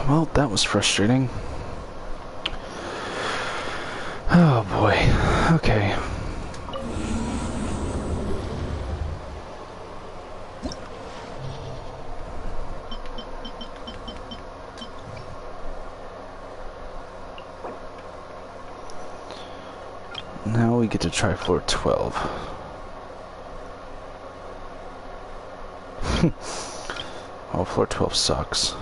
Well, that was frustrating. Oh boy. Okay. Now we get to try floor 12. Oh, floor 12 sucks.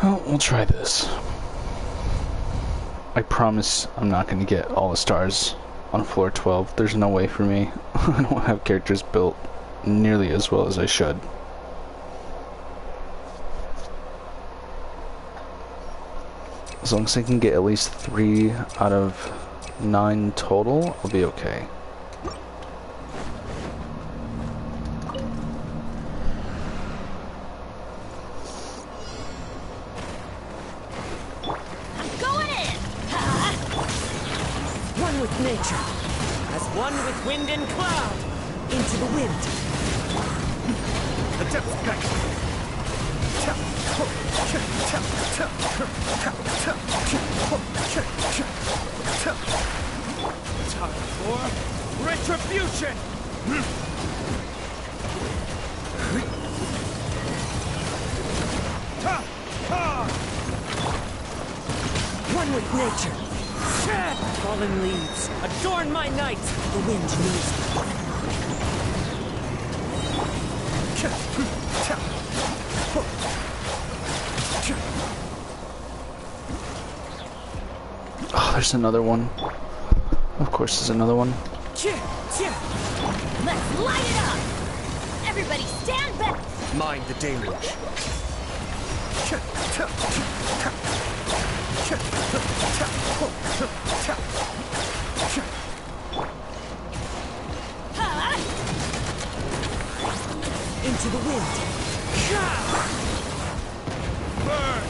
Well, we'll try this. I promise I'm not going to get all the stars on floor 12. There's no way for me. I don't have characters built nearly as well as I should. As long as I can get at least 3 out of 9 total, I'll be okay. Nature, as one with wind and cloud, into the wind. The depths back. Time for retribution. One with nature. Fallen leaves, adorn my night. The wind knows me. Oh, there's another one. Of course there's another one. Let's light it up! Everybody stand back! Mind the deluge. Into the wind. Burn!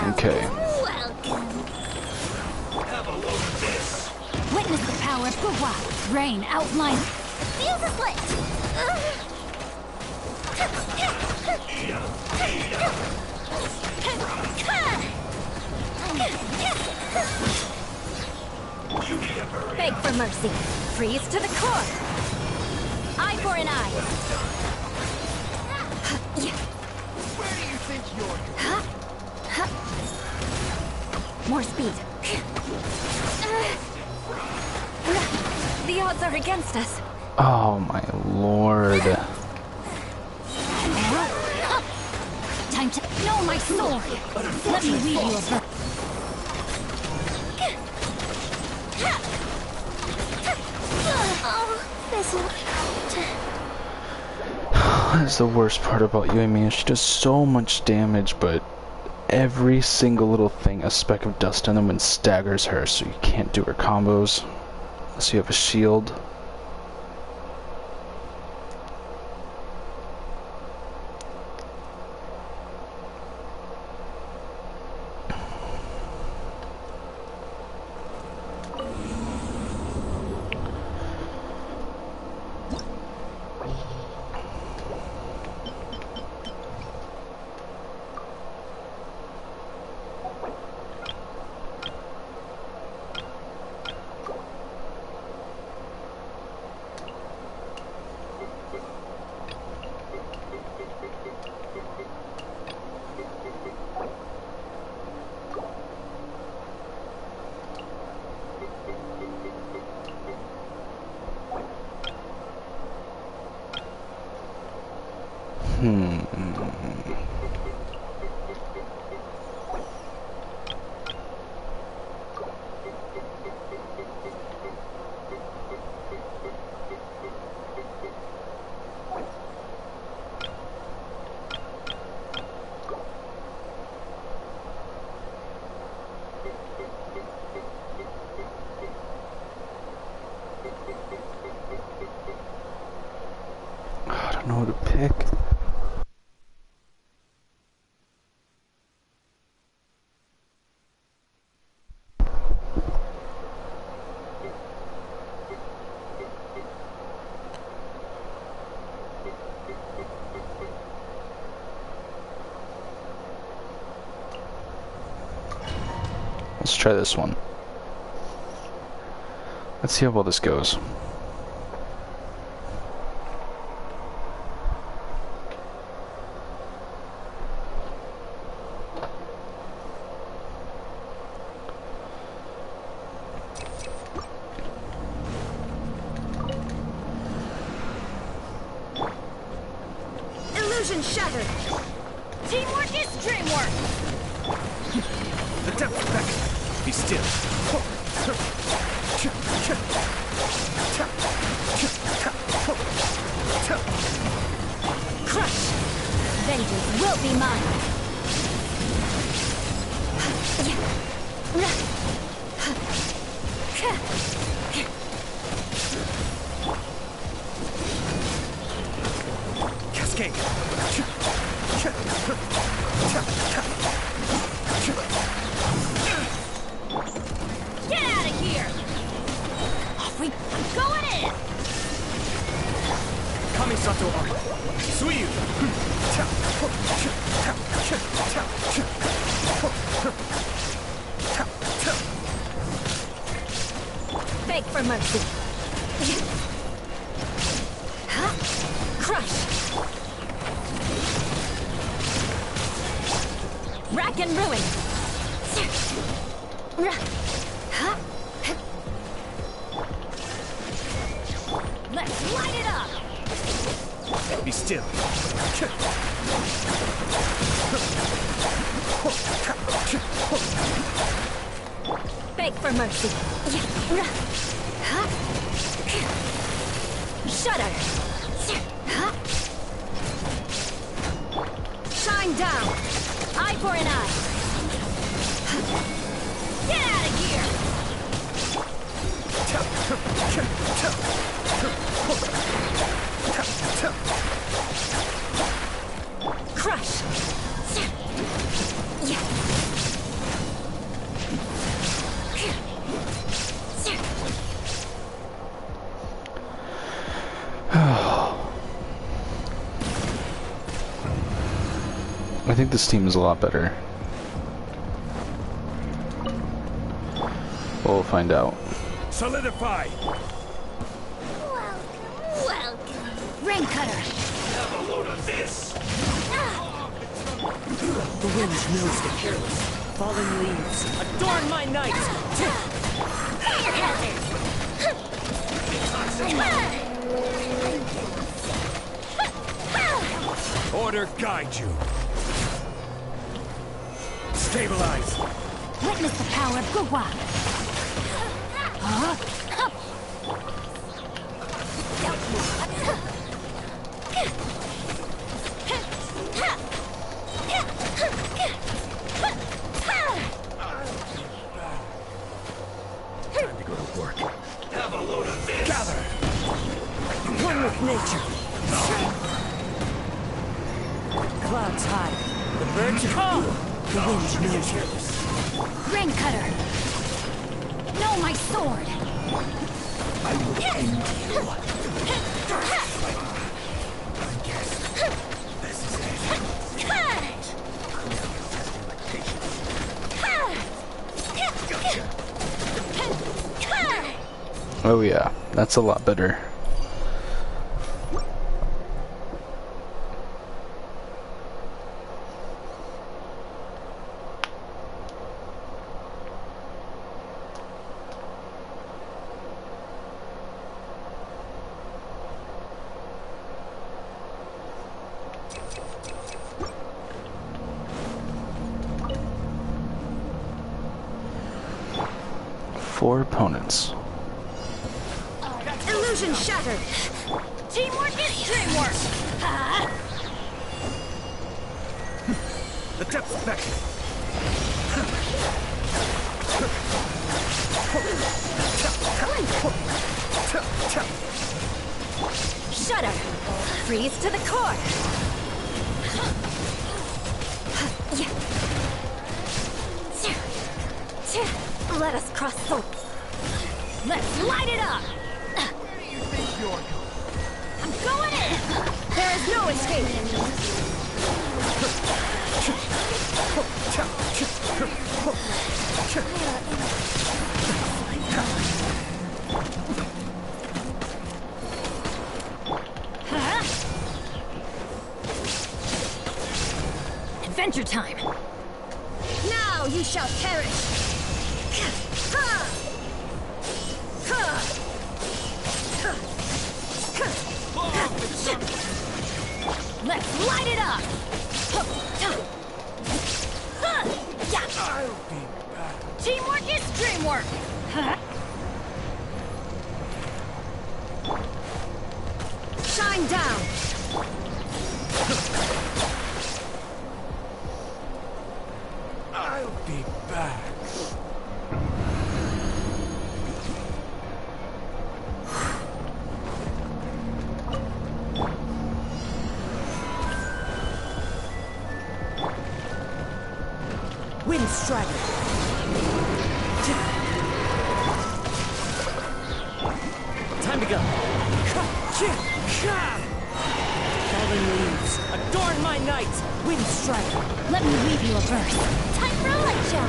Okay. Welcome. Witness the power of Gua. Rain outline. Fuse is lit. Beg for mercy. Freeze to the core. Eye for an eye. Where do you think you're? More speed. The odds are against us. Oh my lord. Time to know my sword. Let me weave you a verse. Oh, this That's the worst part about you. I mean, she does so much damage, but every single little thing, a speck of dust on them, and staggers her, so you can't do her combos unless you have a shield. I don't know who to pick. Let's try this one. Let's see how well this goes. illusion shattered. Teamwork is dreamwork. The devil's back. Be still. Crush. Vengeance will be mine. Cascade. Get out of here! Off we going in! Kamisato Archon. Sumeru. Beg for mercy. Crush. Rack and ruin. Let's light it up. Be still. Beg for mercy. Shudder. Shine down! Eye for an eye! Get out of here! Crush! I think this team is a lot better. We'll find out. Solidify! Welcome! Rain cutter! Have a load of this! The wind knows the careless. Fallen leaves, adorn my night! Order guide you. Stabilize. Witness the power of Gugwa! Time to go to work. Have a load of this. Gather. One with nature. Clouds high. The birds call. The wind knows you. Rain cutter! No, my sword! I will end you. This is it. Oh yeah, that's a lot better. Four opponents. Illusion shattered! Teamwork is dreamwork! The depths beckon. Shudder! Freeze to the core! Let us cross souls. Let's light it up! Where do you think you're going? I'm going in! There is no escape! Adventure time! Now you shall perish! Let's light it up! I'll be back. Teamwork is dreamwork! Shine down! I'll be back. Wind strider. Time to go. Fallen leaves, adorn my night. Wind strider. Let me weave you a verse. Time for a light show!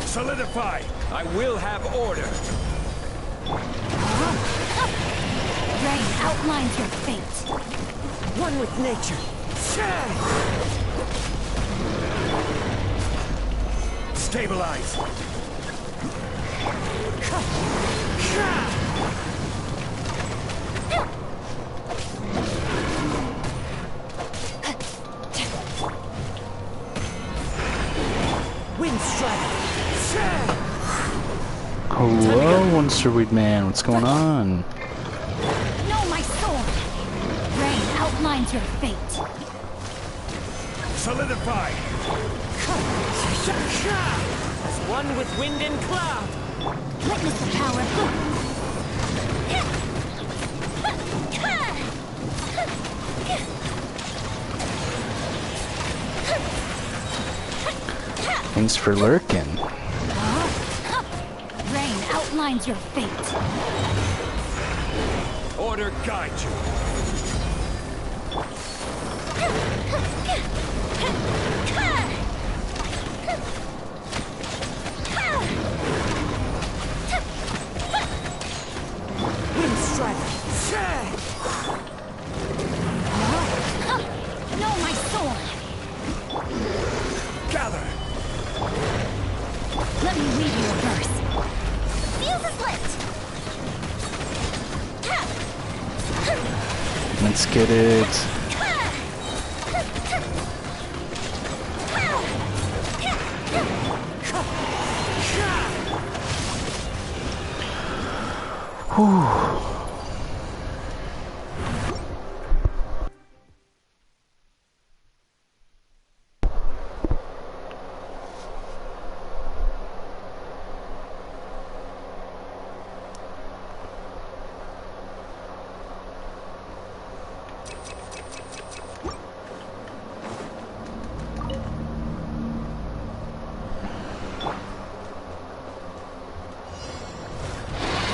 Solidify. I will have order. Rain outlines your fate. One with nature. Stabilize. Wind strider. Hello, One Sturweed Man. What's going on? No, my sword! Rain outlines your fate. Solidify! As one with wind and cloud. Witness the power of Thanks for lurking. Rain outlines your fate. Order guide you. Wind strider. No, my sword! Gather! Let me read you a verse. Fuse is lit! Let's get it. Whew.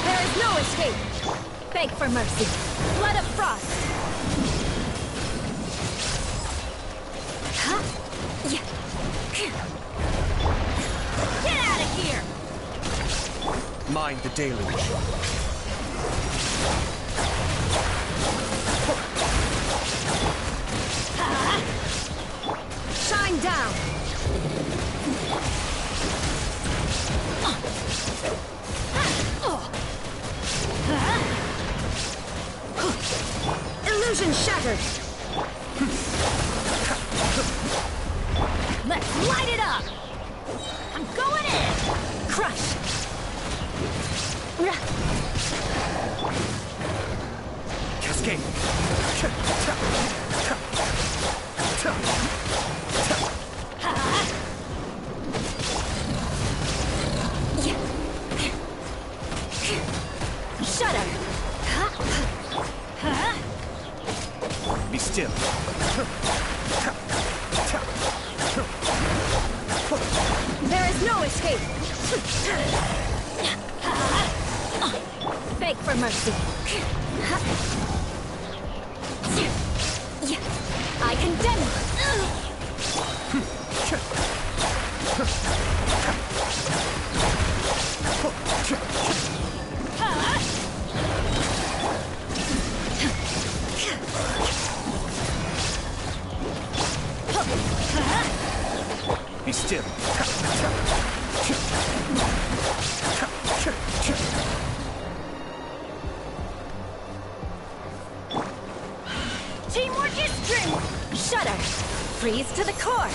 There is no escape! Beg for mercy. Blood of frost! Huh? Yeah. Get out of here! Mind the deluge. Shine down! Illusion shattered! Let's light it up! I'm going in! Crush! Cascade. Shudder! Be still. There is no escape! Beg for mercy. I condemn Be still. Teamwork is strength! Shudder! Freeze to the core!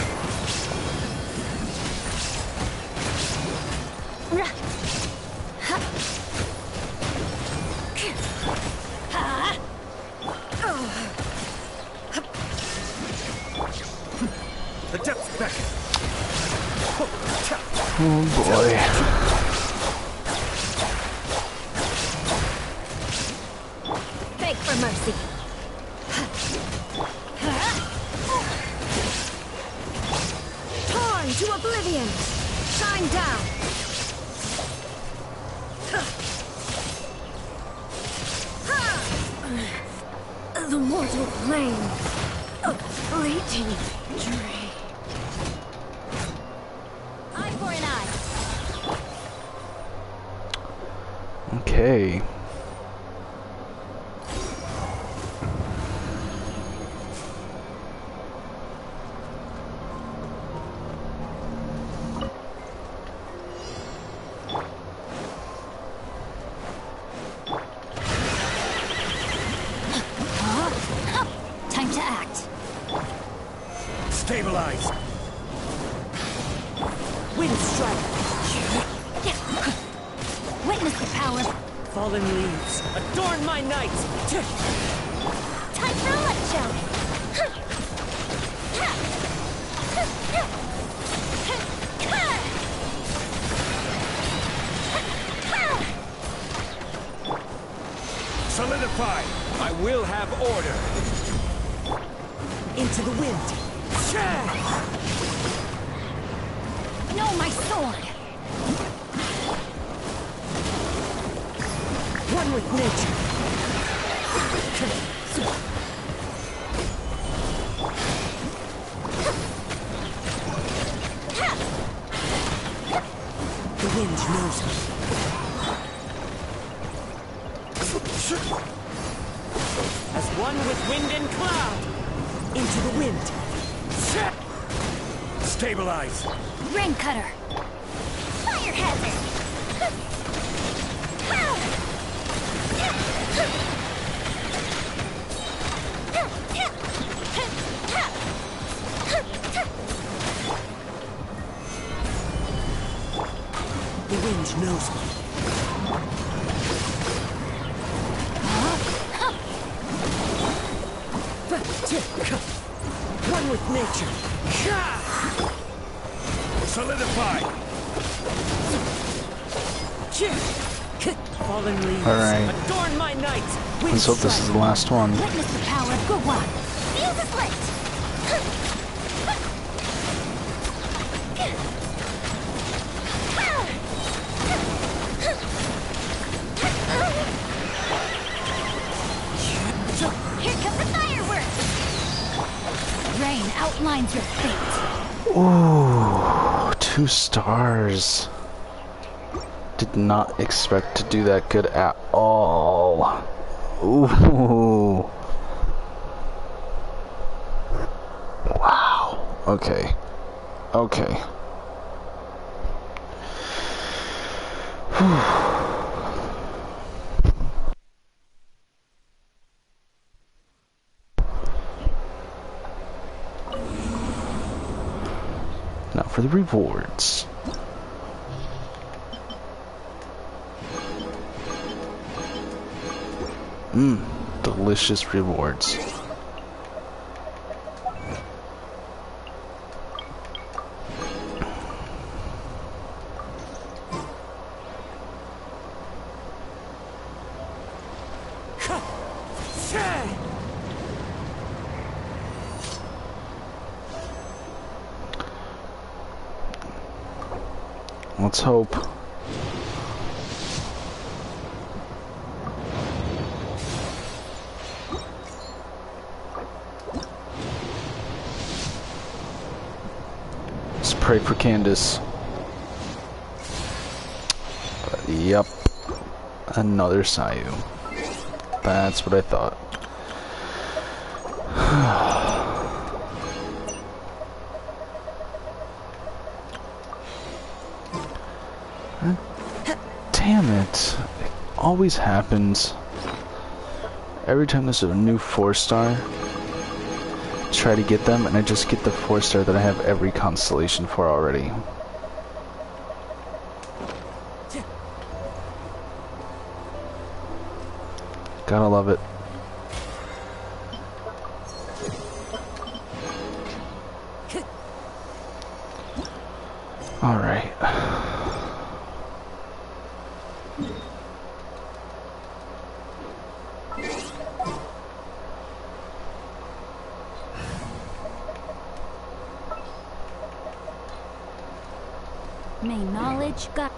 The depths beckon. Oh boy. Beg for mercy. Torn to oblivion! Shine down! The mortal flame of fleeting dream. Eye for an eye. Okay. Time to act. Stabilize. Wind strider. Witness the power. Fallen leaves, adorn my night! Time for a light show. Solidify! I will have order. Into the wind! No, my sword. One with nature! The wind knows me. As one with wind and cloud! Into the wind! Stabilize! Rain cutter. Fire hazard. The wind knows me. One with nature. Solidify! Fallen leaves. Alright. Adorn my night. Let's hope this is the last one. Witness the power of Gurwa. Feel the slit. Here comes the fireworks. Rain outlines your fate. Ooh, 2 stars. Did not expect to do that good at all. Ooh. Wow. Okay. Okay. Whew. Now for the rewards. Delicious rewards. Let's hope. Let's pray for Candace. Yep. Another Sayu. That's what I thought. Damn it. It always happens. Every time there's a new 4-star, try to get them, and I just get the 4-star that I have every constellation for already. Gotta love it. Alright. May knowledge guide.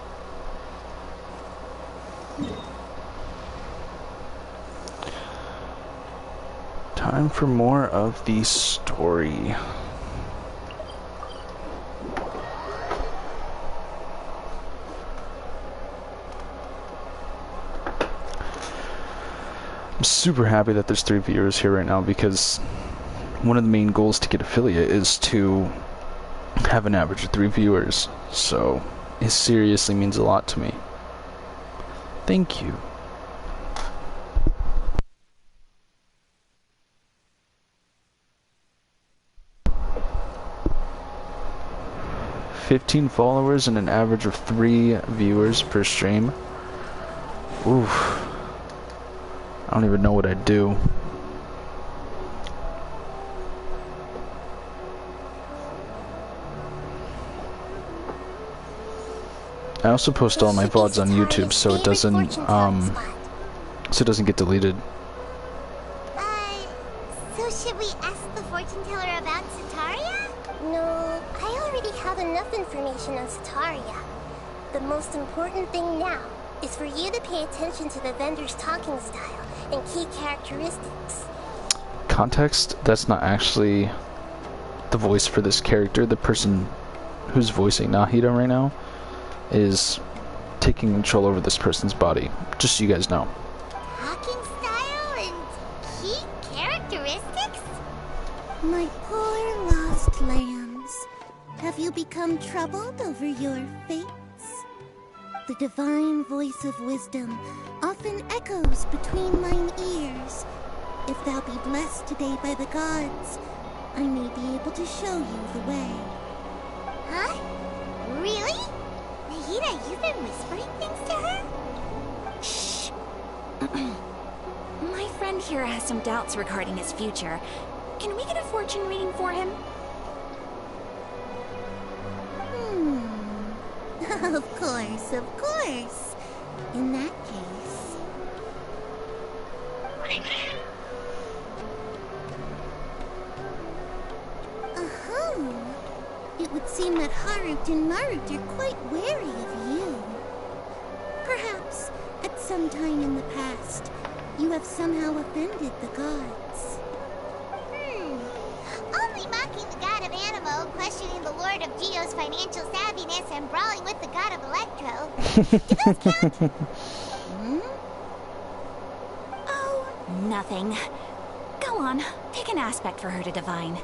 Time for more of the story. I'm super happy that there's 3 viewers here right now, because one of the main goals to get affiliate is to have an average of 3 viewers, so it seriously means a lot to me. Thank you. $15 followers and an average of 3 viewers per stream. Oof. I don't even know what I'd do. I also post all my VODs on YouTube so it doesn't get deleted. So should we ask the fortune teller about Sataria? No, I already have enough information on Sataria. The most important thing now is for you to pay attention to the vendor's talking style and key characteristics. Context? That's not actually the voice for this character. The person who's voicing Nahida right now is taking control over this person's body. Just so you guys know. Talking style and key characteristics? My poor lost lambs. Have you become troubled over your fates? The divine voice of wisdom often echoes between mine ears. If thou be blessed today by the gods, I may be able to show you the way. Huh? Really? Nahida, you've been whispering things to her? Shh. My friend here has some doubts regarding his future. Can we get a fortune reading for him? Of course, of course. In that case... It would seem that Harut and Marut are quite wary of you. Perhaps, at some time in the past, you have somehow offended the gods. Only mocking the god of Animo, questioning the lord of Geo's financial savviness, and brawling with the god of Electro. Do those count? Oh, nothing. Go on, pick an aspect for her to divine.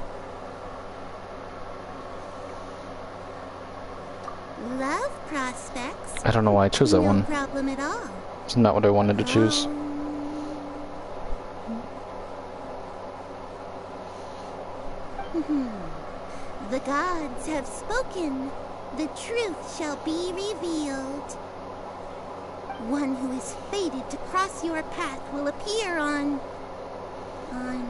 Love prospects? I don't know why I chose that one. No problem at all. It's not what I wanted to choose. The gods have spoken. The truth shall be revealed. One who is fated to cross your path will appear on... Huh?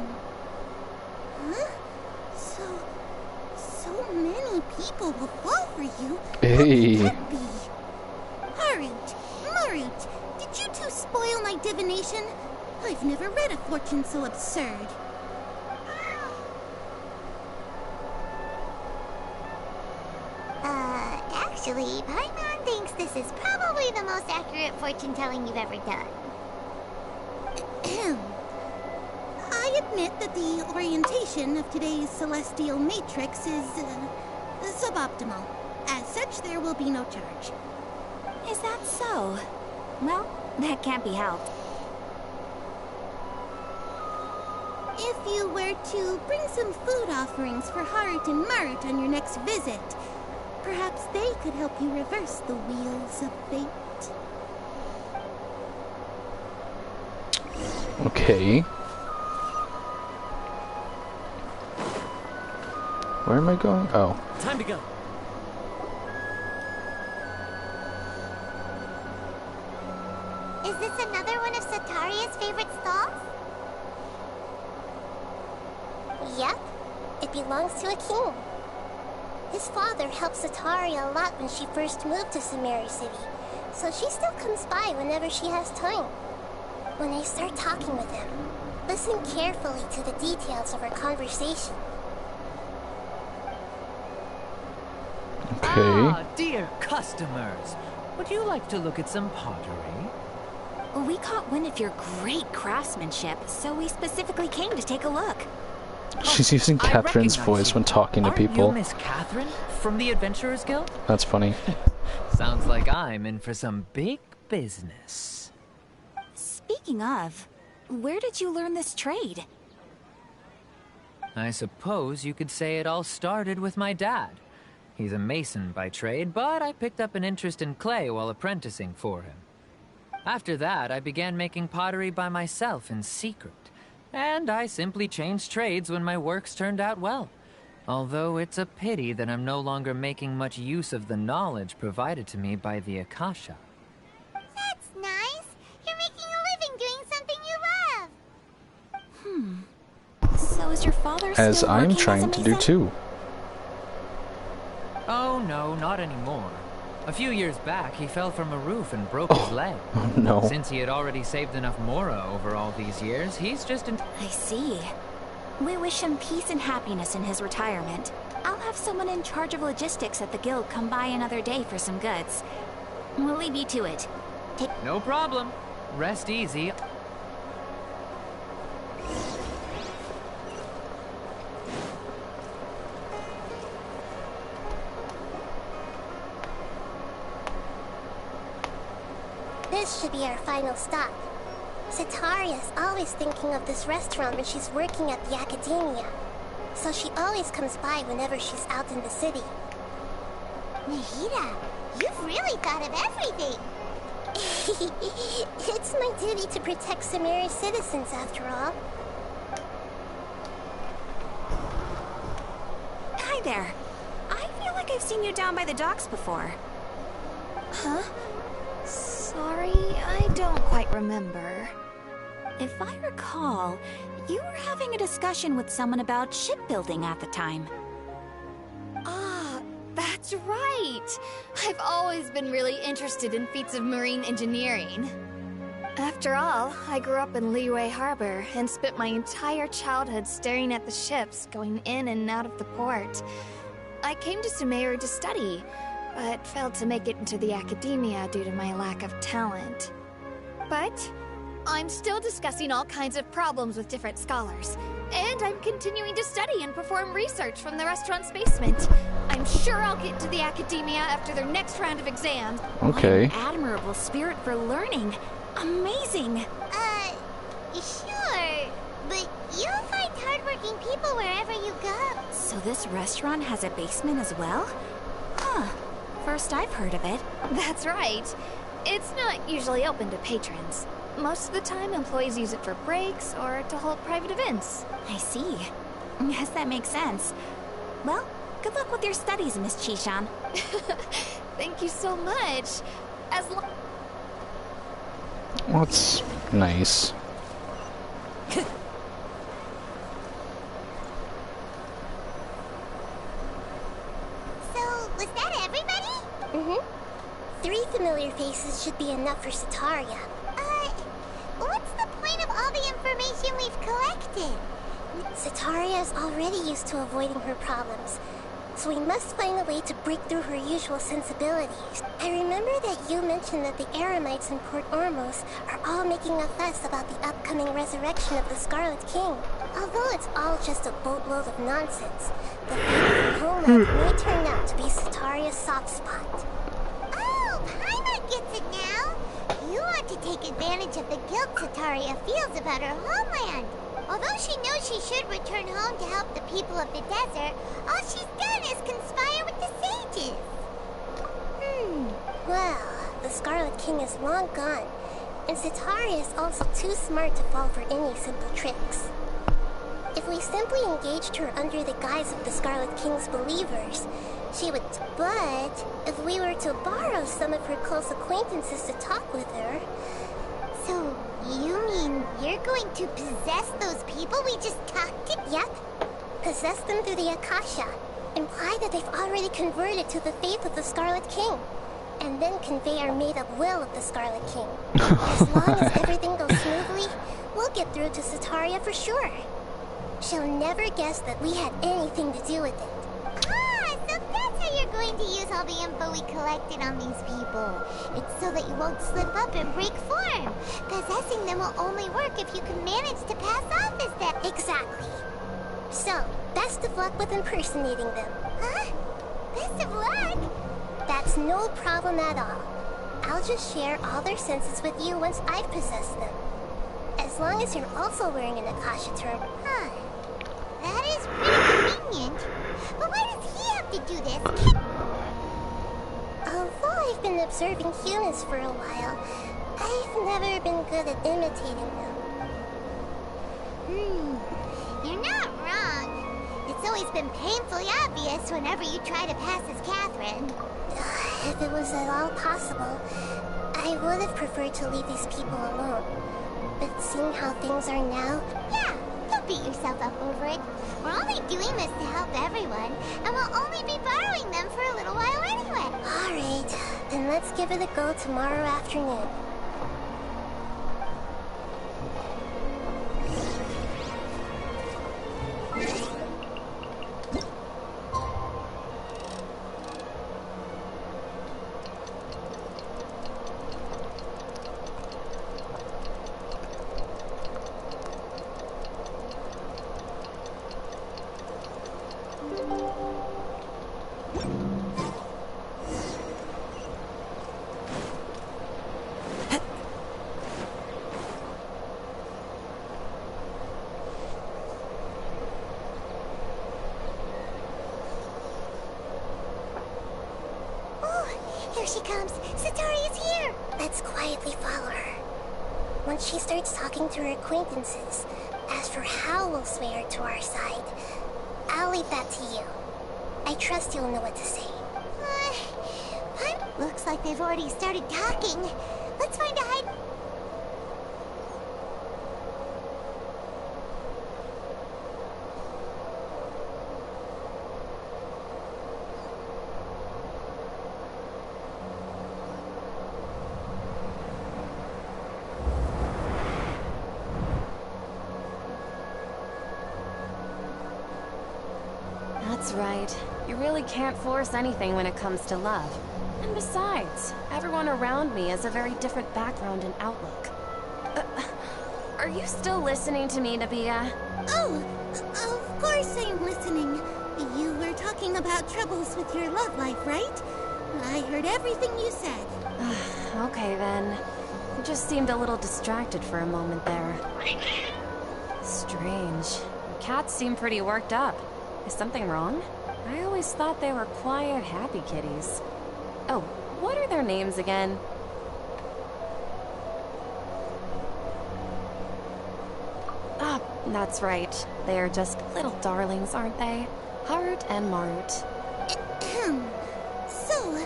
So many people will fall for you. Hey. How could that be? Harut, Marut, did you two spoil my divination? I've never read a fortune so absurd. Actually, Paimon thinks this is probably the most accurate fortune-telling you've ever done. I admit that the orientation of today's celestial matrix is suboptimal. As such, there will be no charge. Is that so? Well, that can't be helped. If you were to bring some food offerings for Harut and Marut on your next visit, perhaps they could help you reverse the wheels of fate. Okay. Where am I going? Oh. Time to go. Is this another one of Sataria's favorite stalls? Yep. It belongs to a king. His father helped Sataria a lot when she first moved to Sumeru City, so she still comes by whenever she has time. When I start talking with him, listen carefully to the details of our conversation. Okay. Ah, dear customers, would you like to look at some pottery? We caught wind of your great craftsmanship, so we specifically came to take a look. She's using I Catherine's recognize voice you. when talking to Aren't people. you Miss Catherine from the Adventurers Guild? That's funny. Sounds like I'm in for some big business. Speaking of, where did you learn this trade? I suppose you could say it all started with my dad. He's a mason by trade, but I picked up an interest in clay while apprenticing for him. After that, I began making pottery by myself in secret. And I simply changed trades when my works turned out well. Although it's a pity that I'm no longer making much use of the knowledge provided to me by the Akasha. That's nice. is your father As still I'm working as a trying to do mason? too. Oh no, not anymore. A few years back, he fell from a roof and broke his leg. Oh no. Since he had already saved enough Mora over all these years, he's just in... I see. We wish him peace and happiness in his retirement. I'll have someone in charge of logistics at the guild come by another day for some goods. We'll leave you to it. No problem. Rest easy. This should be our final stop. Sataria's always thinking of this restaurant when she's working at the academia. So she always comes by whenever she's out in the city. Nahida, you've really thought of everything. It's my duty to protect Sumeru's citizens, after all. Hi there. I feel like I've seen you down by the docks before. Huh? Sorry, I don't quite remember. If I recall, you were having a discussion with someone about shipbuilding at the time. Ah, that's right! I've always been really interested in feats of marine engineering. After all, I grew up in Liyue Harbor and spent my entire childhood staring at the ships going in and out of the port. I came to Sumeru to study, but failed to make it into the academia due to my lack of talent. But I'm still discussing all kinds of problems with different scholars, and I'm continuing to study and perform research from the restaurant's basement. I'm sure I'll get to the academia after their next round of exams. Okay. What an admirable spirit for learning. Amazing. Sure. But you'll find hardworking people wherever you go. So this restaurant has a basement as well? Huh. First I've heard of it. That's right. It's not usually open to patrons. Most of the time, employees use it for breaks or to hold private events. I see. Yes, that makes sense. Well, good luck with your studies, Miss Chishan. Thank you so much. As long Well, that's nice. So, was that everybody? Mm-hmm. 3 familiar faces should be enough for Sataria. What's the point of all the information we've collected? Sataria is already used to avoiding her problems, so we must find a way to break through her usual sensibilities. I remember that you mentioned that the Eremites in Port Ormos are all making a fuss about the upcoming resurrection of the Scarlet King. Although it's all just a boatload of nonsense, the fate of her homeland may turn out to be Sataria's soft spot. Oh, Paimon gets it now! You want to take advantage of the guilt Sataria feels about her homeland. Although she knows she should return home to help the people of the desert, all she's done is conspire with the sages. Well, the Scarlet King is long gone, and Sataria is also too smart to fall for any simple tricks. If we simply engaged her under the guise of the Scarlet King's believers, she would... But if we were to borrow some of her close acquaintances to talk with her... So, you mean you're going to possess those people we just talked to? Yep. Possess them through the Akasha. Imply that they've already converted to the faith of the Scarlet King. And then convey our made-up will of the Scarlet King. As long as everything goes smoothly, we'll get through to Sataria for sure. She'll never guess that we had anything to do with it. Ah, so that's how you're going to use all the info we collected on these people. It's so that you won't slip up and break form. Possessing them will only work if you can manage to pass off as them. Exactly. So, best of luck with impersonating them. Huh? Best of luck? That's no problem at all. I'll just share all their senses with you once I've possessed them. As long as you're also wearing an Akasha term. Huh. That is pretty convenient. But why does he have to do this? Although I've been observing humans for a while, I've never been good at imitating them. You're not wrong. It's always been painfully obvious whenever you try to pass as Catherine. If it was at all possible, I would have preferred to leave these people alone. But seeing how things are now... Yeah, don't beat yourself up over it. We're only doing this to help everyone, and we'll only be borrowing them for a little while anyway. Alright, then let's give it a go tomorrow afternoon. Here she comes! Satori is here! Let's quietly follow her. Once she starts talking to her acquaintances, as for how we'll sway her to our side, I'll leave that to you. I trust you'll know what to say. Looks like they've already started talking. Let's find a hide... That's right. You really can't force anything when it comes to love. And besides, everyone around me has a very different background and outlook. Are you still listening to me, Nabia? Oh, of course I'm listening. You were talking about troubles with your love life, right? I heard everything you said. Okay then. You just seemed a little distracted for a moment there. Strange. The cats seem pretty worked up. Is something wrong? I always thought they were quiet, happy kitties. Oh, what are their names again? Ah, that's right. They are just little darlings, aren't they? Harut and Marut. So,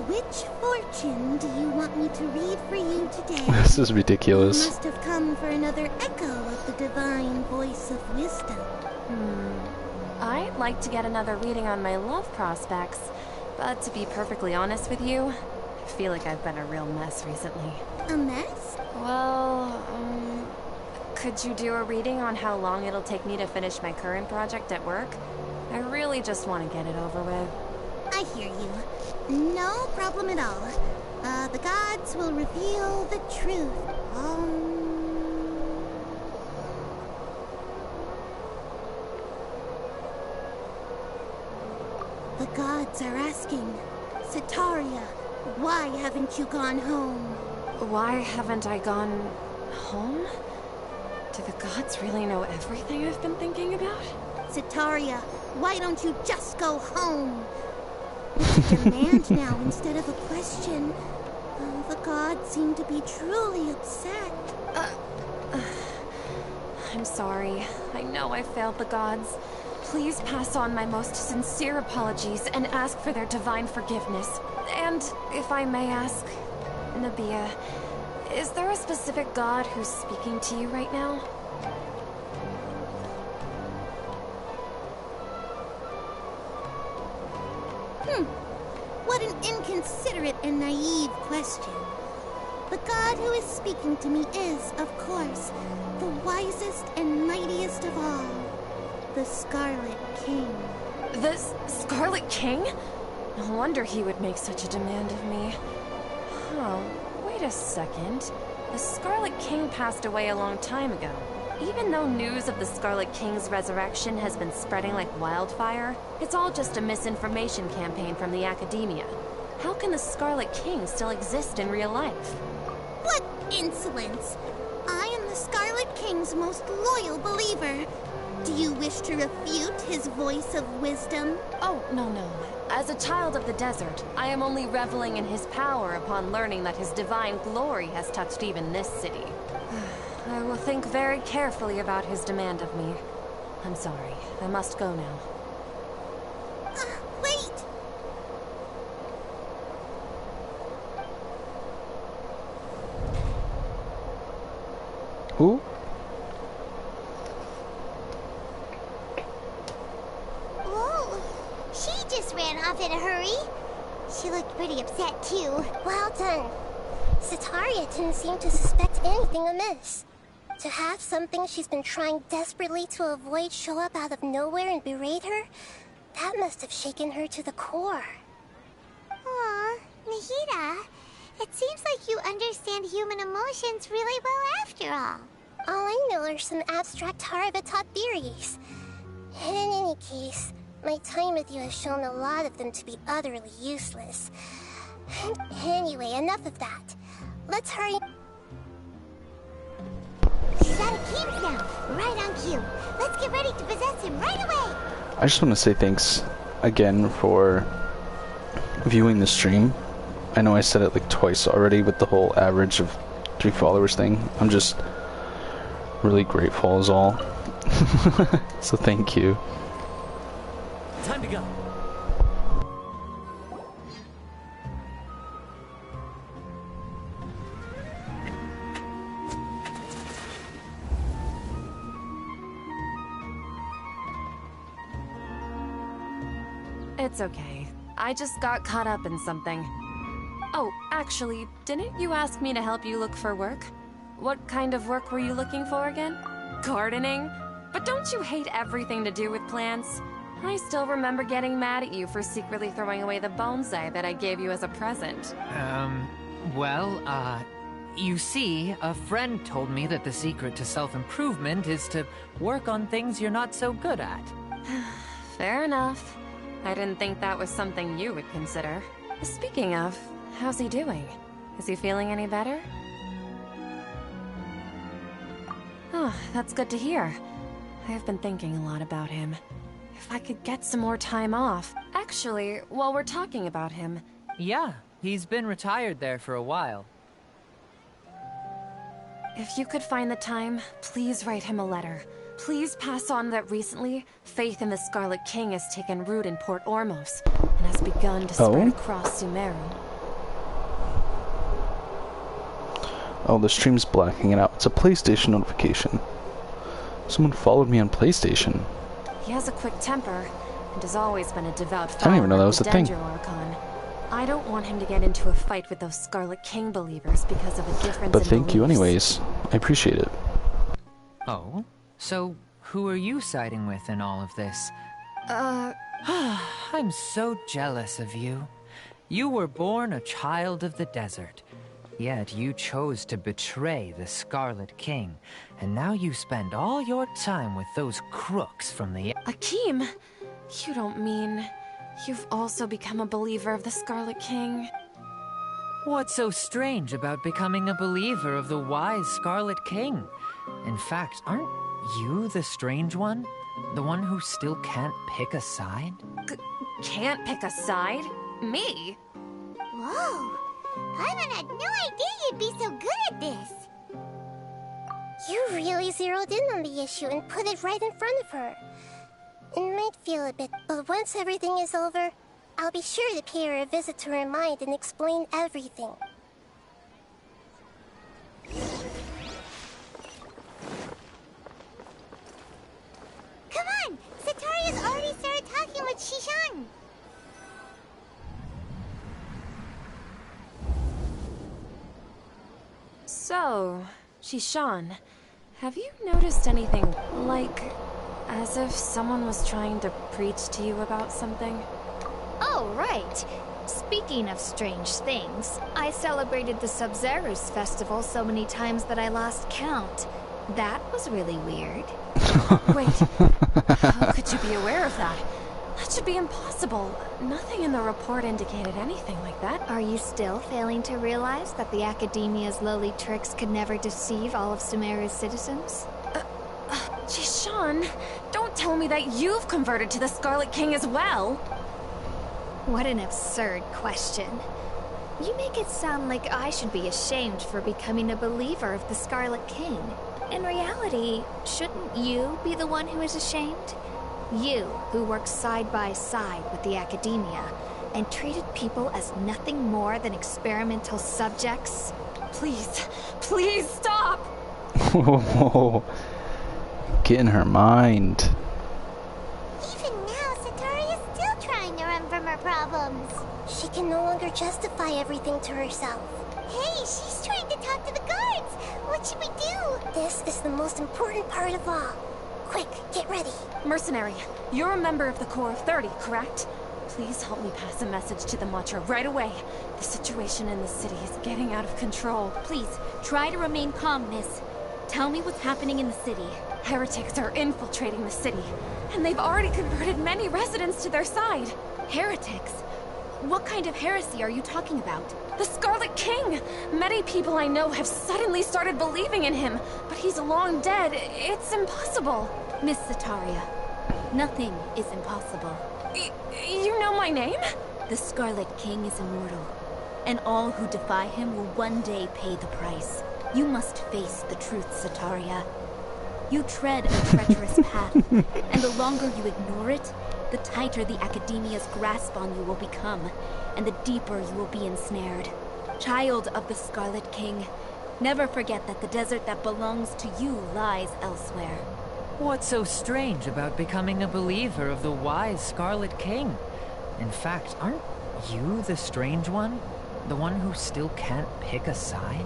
which fortune do you want me to read for you today? This is ridiculous. You must have come for another echo of the divine voice of wisdom. I'd like to get another reading on my love prospects, but to be perfectly honest with you, I feel like I've been a real mess recently. A mess? Well, could you do a reading on how long it'll take me to finish my current project at work? I really just want to get it over with. I hear you. No problem at all. The gods will reveal the truth. The gods are asking, Sataria, why haven't you gone home? Why haven't I gone home? Do the gods really know everything I've been thinking about? Sataria, why don't you just go home? It's a demand now instead of a question. The gods seem to be truly upset. I'm sorry. I know I failed the gods. Please pass on my most sincere apologies and ask for their divine forgiveness. And, if I may ask, Nabia, is there a specific god who's speaking to you right now? What an inconsiderate and naive question. The god who is speaking to me is, of course, the wisest and mightiest of all. The Scarlet King. The Scarlet King? No wonder he would make such a demand of me. Oh, wait a second. The Scarlet King passed away a long time ago. Even though news of the Scarlet King's resurrection has been spreading like wildfire, it's all just a misinformation campaign from the academia. How can the Scarlet King still exist in real life? What insolence! I am the Scarlet King's most loyal believer. Do you wish to refute his voice of wisdom? Oh, no. As a child of the desert, I am only reveling in his power upon learning that his divine glory has touched even this city. I will think very carefully about his demand of me. I'm sorry. I must go now. Wait! Who? pretty upset too. Well done. Sataria didn't seem to suspect anything amiss. To have something she's been trying desperately to avoid show up out of nowhere and berate her, that must have shaken her to the core. Aw, Nahida, it seems like you understand human emotions really well after all. All I know are some abstract Harava-taught theories. And in any case, my time with you has shown a lot of them to be utterly useless. Anyway, enough of that. Let's hurry. She's out of Keem's now, right on cue. Let's get ready to possess him right away. I just want to say thanks again for viewing the stream. I know I said it like twice already with the whole average of 3 followers thing. I'm just really grateful is all. So thank you. Time to go. It's okay. I just got caught up in something. Oh, actually, didn't you ask me to help you look for work? What kind of work were you looking for again? Gardening? But don't you hate everything to do with plants? I still remember getting mad at you for secretly throwing away the bonsai that I gave you as a present. You see, a friend told me that the secret to self-improvement is to work on things you're not so good at. Fair enough. I didn't think that was something you would consider. Speaking of, how's he doing? Is he feeling any better? Oh, that's good to hear. I've been thinking a lot about him. If I could get some more time off. Actually, while we're talking about him... Yeah, he's been retired there for a while. If you could find the time, please write him a letter. Please pass on that recently, faith in the Scarlet King has taken root in Port Ormos and has begun to spread across Sumeru. Oh, the stream's blacking it out. It's a PlayStation notification. Someone followed me on PlayStation. He has a quick temper and has always been a devout I didn't follower even know that of was the a thing. Archon. I don't want him to get into a fight with those Scarlet King believers because of a difference But in thank you beliefs. anyways. I appreciate it. Oh? So, who are you siding with in all of this? I'm so jealous of you. You were born a child of the desert. Yet you chose to betray the Scarlet King, and now you spend all your time with those crooks from the... Akeem, you don't mean you've also become a believer of the Scarlet King? What's so strange about becoming a believer of the wise Scarlet King? In fact, aren't you the strange one? The one who still can't pick a side? Can't pick a side? Me? Whoa, Paimon had no idea you'd be so good at this. You really zeroed in on the issue and put it right in front of her. It might feel a bit, but once everything is over, I'll be sure to pay her a visit to her mind and explain everything. Come on, Sataria's already started talking with Shishan. So, Shishan, have you noticed anything, like, as if someone was trying to preach to you about something? Oh, right. Speaking of strange things, I celebrated the Sub-Zerus festival so many times that I lost count. That was really weird. Wait, how could you be aware of that? That should be impossible. Nothing in the report indicated anything like that. Are you still failing to realize that the Academia's lowly tricks could never deceive all of Sumeru's citizens? Jishan, don't tell me that you've converted to the Scarlet King as well. What an absurd question. You make it sound like I should be ashamed for becoming a believer of the Scarlet King. In reality, shouldn't you be the one who is ashamed? You, who worked side by side with the Academia and treated people as nothing more than experimental subjects. Please, please stop! Whoa. Get in her mind. Even now, Sataria's still trying to run from her problems. She can no longer justify everything to herself. Hey, she's trying to talk to the guards! What should we do? This is the most important part of all. Quick, get ready. Mercenary, you're a member of the Corps of 30, correct? Please help me pass a message to the Watcher right away. The situation in the city is getting out of control. Please, try to remain calm, miss. Tell me what's happening in the city. Heretics are infiltrating the city, and they've already converted many residents to their side. Heretics? What kind of heresy are you talking about? The Scarlet King! Many people I know have suddenly started believing in him, but he's long dead. It's impossible. Miss Zetaria, nothing is impossible. You know my name? The Scarlet King is immortal, and all who defy him will one day pay the price. You must face the truth, Zetaria. You tread a treacherous path, and the longer you ignore it, the tighter the Academia's grasp on you will become, and the deeper you will be ensnared. Child of the Scarlet King, never forget that the desert that belongs to you lies elsewhere. What's so strange about becoming a believer of the wise Scarlet King? In fact, aren't you the strange one? The one who still can't pick a side?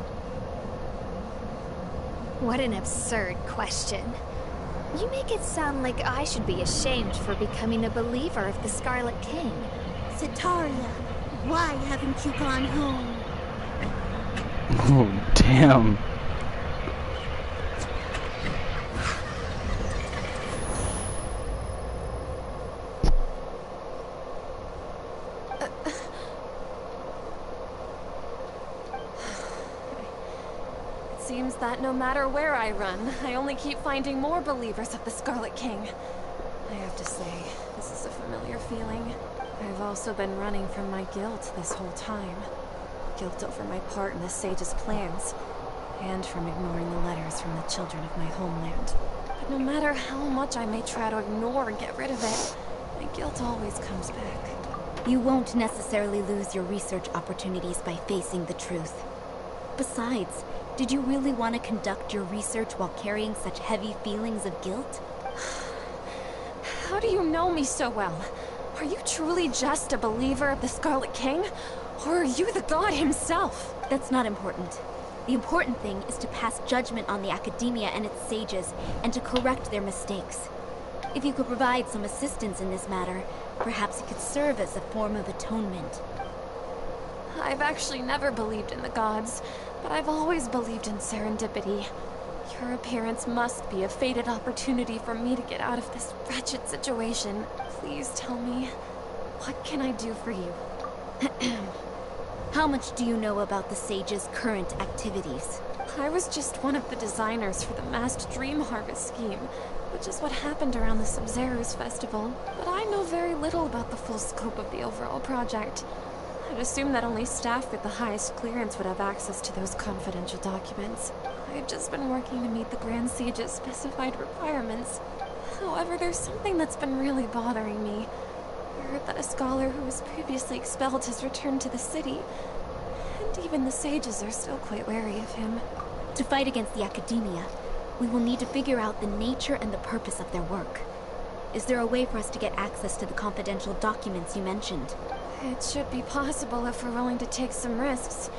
What an absurd question. You make it sound like I should be ashamed for becoming a believer of the Scarlet King. Zetaria, why haven't you gone home? Oh, damn. Seems that no matter where I run, I only keep finding more believers of the Scarlet King. I have to say, this is a familiar feeling. I've also been running from my guilt this whole time. Guilt over my part in the Sage's plans, and from ignoring the letters from the children of my homeland. But no matter how much I may try to ignore and get rid of it, my guilt always comes back. You won't necessarily lose your research opportunities by facing the truth. Besides, did you really want to conduct your research while carrying such heavy feelings of guilt? How do you know me so well? Are you truly just a believer of the Scarlet King? Or are you the god himself? That's not important. The important thing is to pass judgment on the Academia and its sages, and to correct their mistakes. If you could provide some assistance in this matter, perhaps it could serve as a form of atonement. I've actually never believed in the gods, but I've always believed in serendipity. Your appearance must be a fated opportunity for me to get out of this wretched situation. Please tell me, what can I do for you? How much do you know about the Sage's current activities? I was just one of the designers for the massed dream harvest scheme, which is what happened around the Sumeru's festival. But I know very little about the full scope of the overall project. I'd assume that only staff with the highest clearance would have access to those confidential documents. I've just been working to meet the Grand Sage's specified requirements. However, there's something that's been really bothering me. I heard that a scholar who was previously expelled has returned to the city, and even the sages are still quite wary of him. To fight against the Academia, we will need to figure out the nature and the purpose of their work. Is there a way for us to get access to the confidential documents you mentioned? It should be possible if we're willing to take some risks.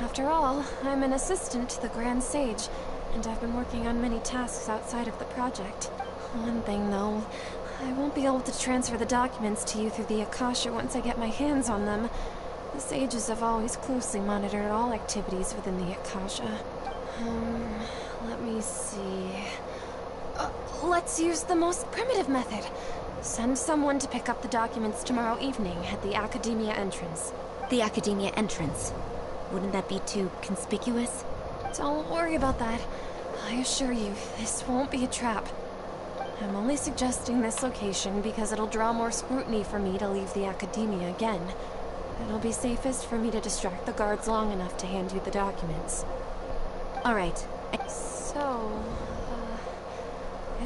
After all, I'm an assistant to the Grand Sage, and I've been working on many tasks outside of the project. One thing, though, I won't be able to transfer the documents to you through the Akasha once I get my hands on them. The sages have always closely monitored all activities within the Akasha. Let me see... let's use the most primitive method. Send someone to pick up the documents tomorrow evening at the Academia entrance. The Academia entrance? Wouldn't that be too conspicuous? Don't worry about that. I assure you, this won't be a trap. I'm only suggesting this location because it'll draw more scrutiny for me to leave the Academia again. It'll be safest for me to distract the guards long enough to hand you the documents. All right. So,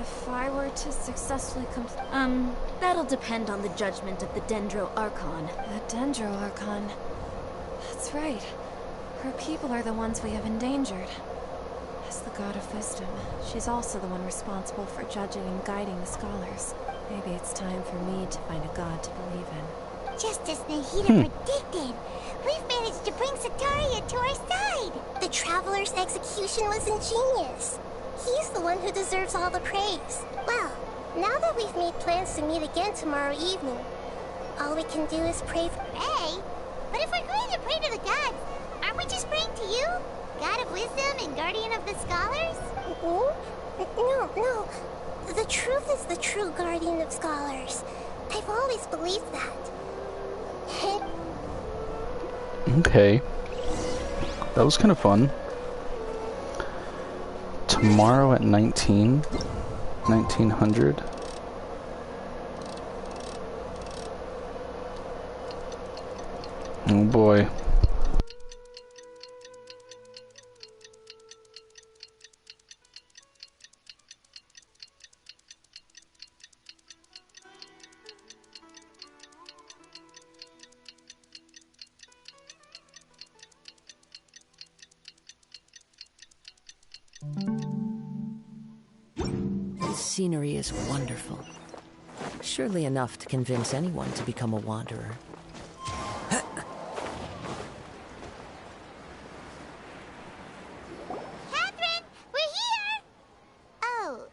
if I were to successfully that'll depend on the judgment of the Dendro Archon. The Dendro Archon. That's right. Her people are the ones we have endangered. As the god of wisdom, she's also the one responsible for judging and guiding the scholars. Maybe it's time for me to find a god to believe in. Just as Nahida predicted, we've managed to bring Sataria to our side. The Traveler's execution was ingenious. He's the one who deserves all the praise. Well, now that we've made plans to meet again tomorrow evening, all we can do is pray for... Pray? But if we're going to pray to the gods, aren't we just praying to you? God of wisdom and guardian of the scholars? No. The truth is the true guardian of scholars. I've always believed that. Okay. That was kind of fun. Tomorrow at 1900. Oh boy. This scenery is wonderful. Surely enough to convince anyone to become a wanderer. Catherine, we're here! Oh,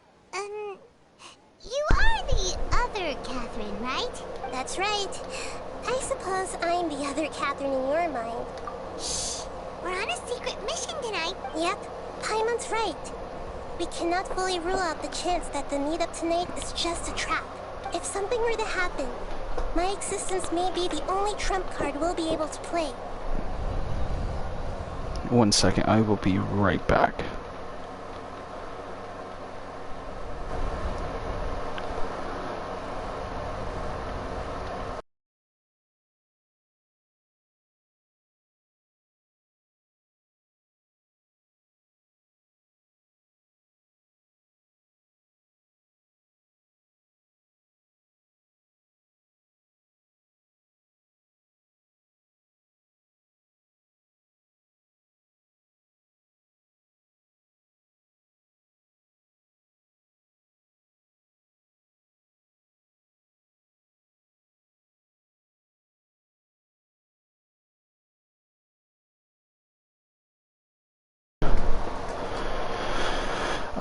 you are the other Catherine, right? That's right. I suppose I'm the other Catherine in your mind. Shh! We're on a secret mission tonight. Yep, Paimon's right. We cannot fully rule out the chance that the meetup tonight is just a trap. If something were to happen, my existence may be the only trump card we'll be able to play. 1 second, I will be right back.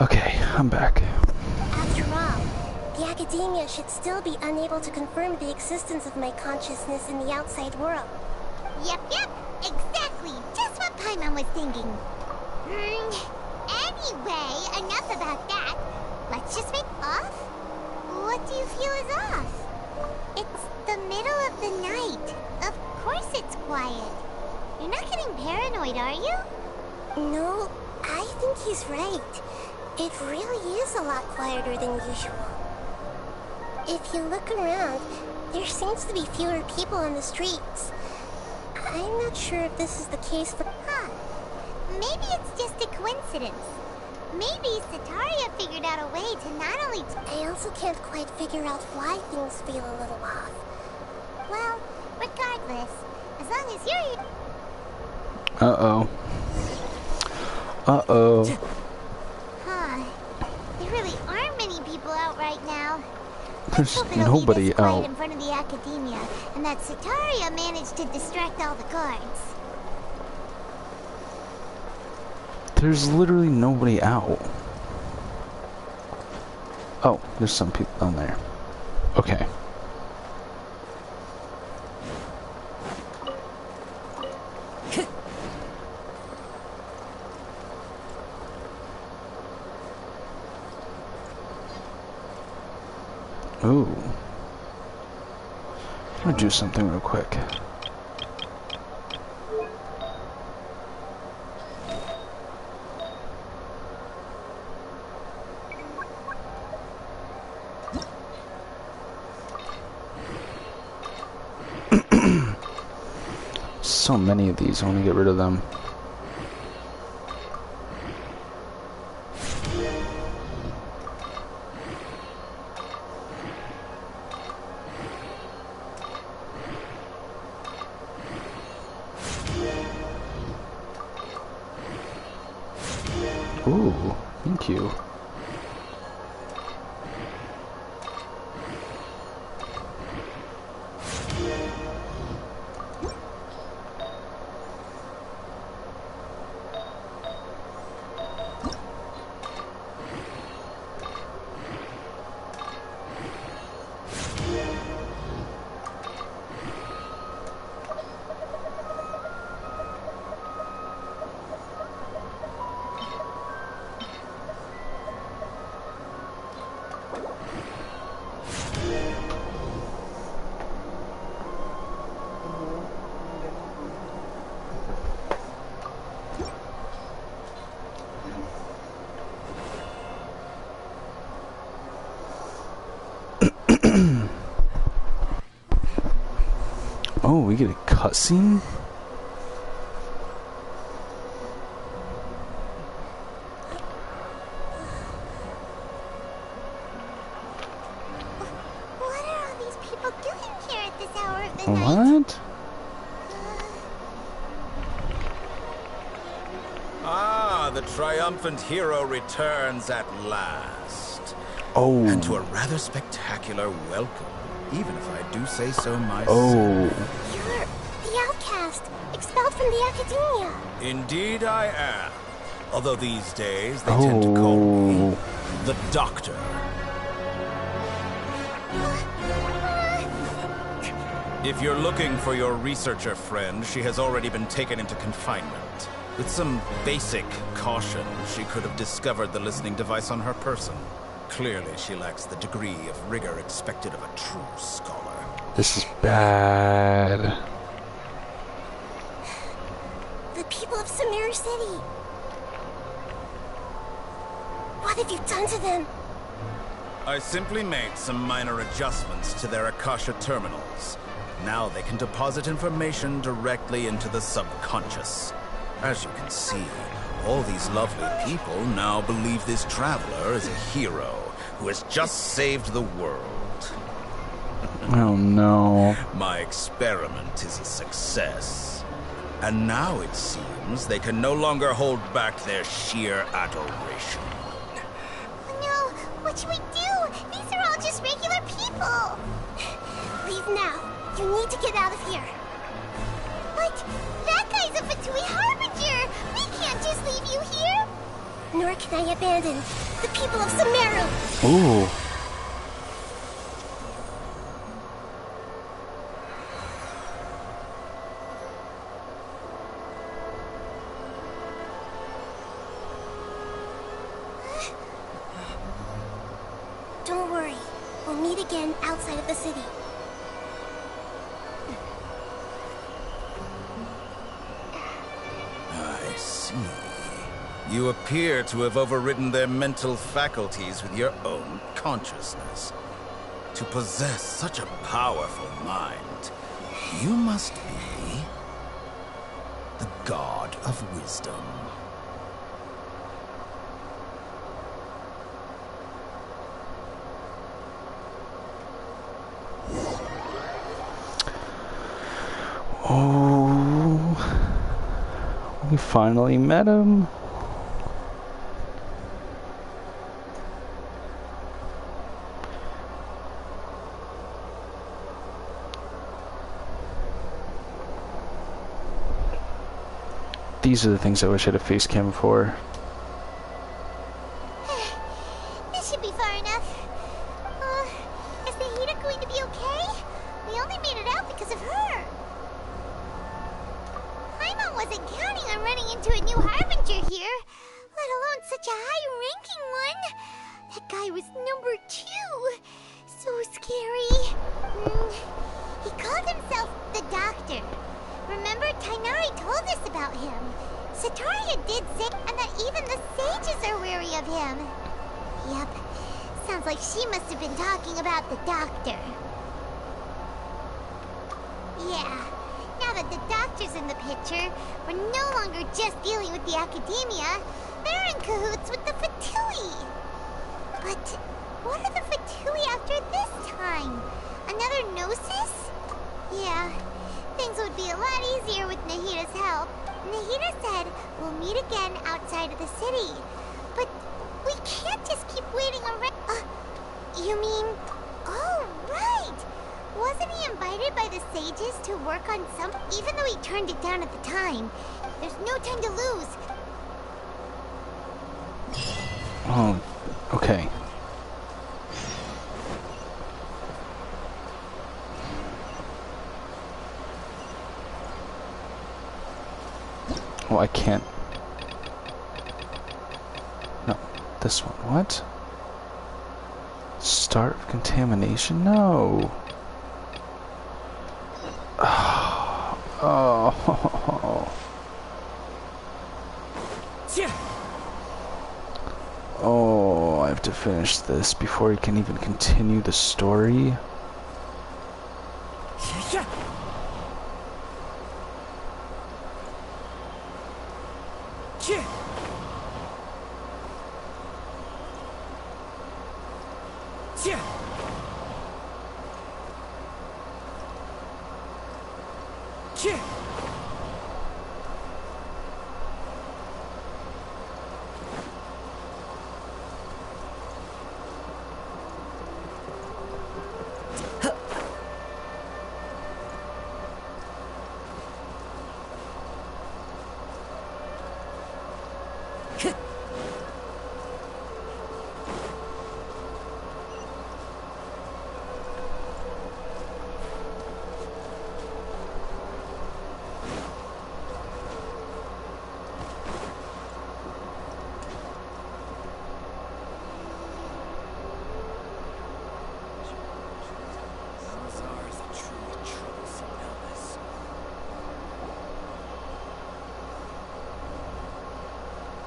Okay, I'm back. After all, the academia should still be unable to confirm the existence of my consciousness in the outside world. Yep, exactly. Just what Paimon was thinking. Anyway, enough about that. Let's just make off. What do you feel is off? It's the middle of the night. Of course it's quiet. You're not getting paranoid, are you? No, I think he's right. It really is a lot quieter than usual. If you look around, there seems to be fewer people on the streets. I'm not sure if this is the case for... Maybe it's just a coincidence. Maybe Sataria figured out a way to not only... I also can't quite figure out why things feel a little off. Well, regardless, as long as you're here... Uh-oh. Uh-oh. There really aren't many people out right now. There's nobody out. In front of the academia, and that Sataria managed to distract all the guards. There's literally nobody out. Oh, there's some people down there. Okay. Ooh. I'm gonna do something real quick. So many of these, I want to get rid of them. Ooh, thank you. we get a cutscene? What are all these people doing here at this hour of the night? What? Ah, the triumphant hero returns at last. Oh. And to a rather spectacular welcome, even if I do say so myself. Oh. You're the outcast, expelled from the academia. Indeed I am. Although these days they tend to call me the Doctor. If you're looking for your researcher friend, she has already been taken into confinement. With some basic caution, she could have discovered the listening device on her person. Clearly, she lacks the degree of rigor expected of a true scholar. This is bad. The people of Sumeru City. What have you done to them? I simply made some minor adjustments to their Akasha terminals. Now they can deposit information directly into the subconscious. As you can see, all these lovely people now believe this traveler is a hero who has just saved the world. Oh no. My experiment is a success. And now it seems they can no longer hold back their sheer adoration. No, what should we do? These are all just regular people. Leave now. You need to get out of here. But that guy's a Fatui Harbinger. We can't just leave you here. Nor can I abandon the people of Sumeru. Ooh. Don't worry. We'll meet again outside of the city. I see. You appear to have overridden their mental faculties with your own consciousness. To possess such a powerful mind, you must be the god of wisdom. Oh. We finally met him. These are the things I wish I had a face cam for. This should be far enough. Is the heater going to be okay? We only made it out because of her. Paimon wasn't counting on running into a new Harbinger here, let alone such a high-ranking one. That guy was number 2. So scary. He called himself the Doctor. Remember, Tainari told us about him. Sataria did say, and that even the sages are wary of him. Yep. Sounds like she must have been talking about the Doctor. Yeah. Now that the Doctor's in the picture, we're no longer just dealing with the Academia. They're in cahoots with the Fatui. But what are the Fatui after this time? Another Gnosis? Yeah. Things would be a lot easier with Nahita's help. Nahita said we'll meet again outside of the city. But we can't just keep waiting around. You mean... Oh, right! Wasn't he invited by the sages to work on some... Even though he turned it down at the time. There's no time to lose. Oh, okay. Oh, I can't. No, this one. What? Start of contamination? No. Oh. Oh, I have to finish this before he can even continue the story.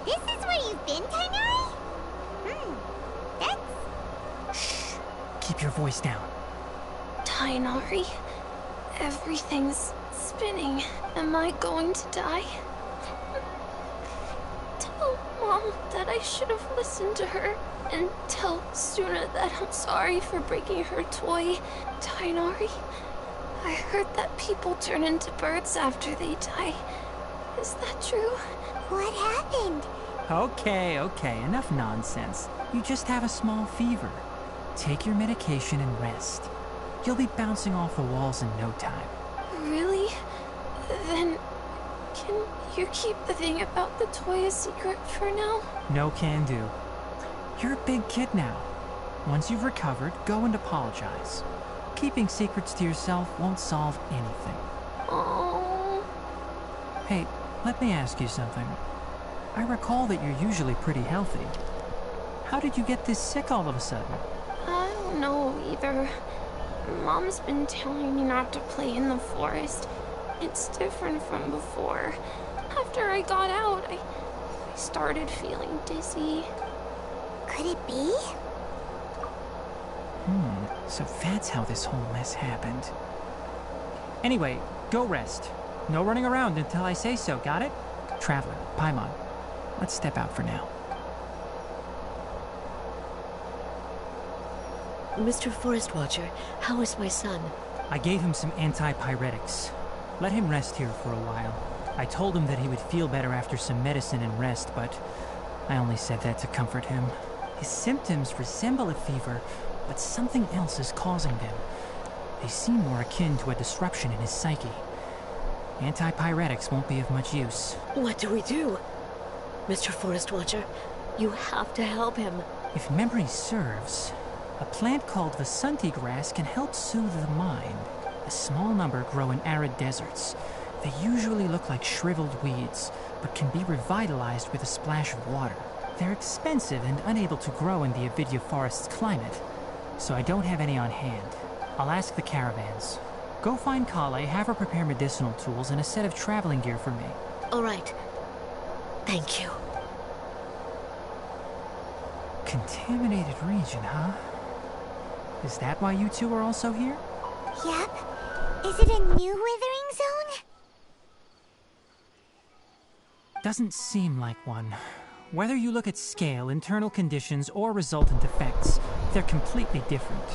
This is where you've been, Tainari? That's... Shh. Keep your voice down. Tainari, everything's spinning. Am I going to die? Tell Mom that I should have listened to her. And tell Suna that I'm sorry for breaking her toy. Tainari, I heard that people turn into birds after they die. Is that true? What happened? Okay, enough nonsense. You just have a small fever. Take your medication and rest. You'll be bouncing off the walls in no time. Really? Then, can you keep the thing about the toy a secret for now? No can do. You're a big kid now. Once you've recovered, go and apologize. Keeping secrets to yourself won't solve anything. Oh. Hey, let me ask you something. I recall that you're usually pretty healthy. How did you get this sick all of a sudden? I don't know either. Mom's been telling me not to play in the forest. It's different from before. After I got out, I started feeling dizzy. Could it be? So that's how this whole mess happened. Anyway, go rest. No running around until I say so, got it? Traveler, Paimon, let's step out for now. Mr. Forest Watcher, how is my son? I gave him some antipyretics. Let him rest here for a while. I told him that he would feel better after some medicine and rest, but I only said that to comfort him. His symptoms resemble a fever, but something else is causing them. They seem more akin to a disruption in his psyche. Antipyretics won't be of much use. What do we do? Mr. Forest Watcher, you have to help him. If memory serves, a plant called Vasanti grass can help soothe the mind. A small number grow in arid deserts. They usually look like shriveled weeds, but can be revitalized with a splash of water. They're expensive and unable to grow in the Avidya forest's climate, so I don't have any on hand. I'll ask the caravans. Go find Kale, have her prepare medicinal tools and a set of traveling gear for me. All right. Thank you. Contaminated region, huh? Is that why you two are also here? Yep. Is it a new withering zone? Doesn't seem like one. Whether you look at scale, internal conditions, or resultant effects, they're completely different.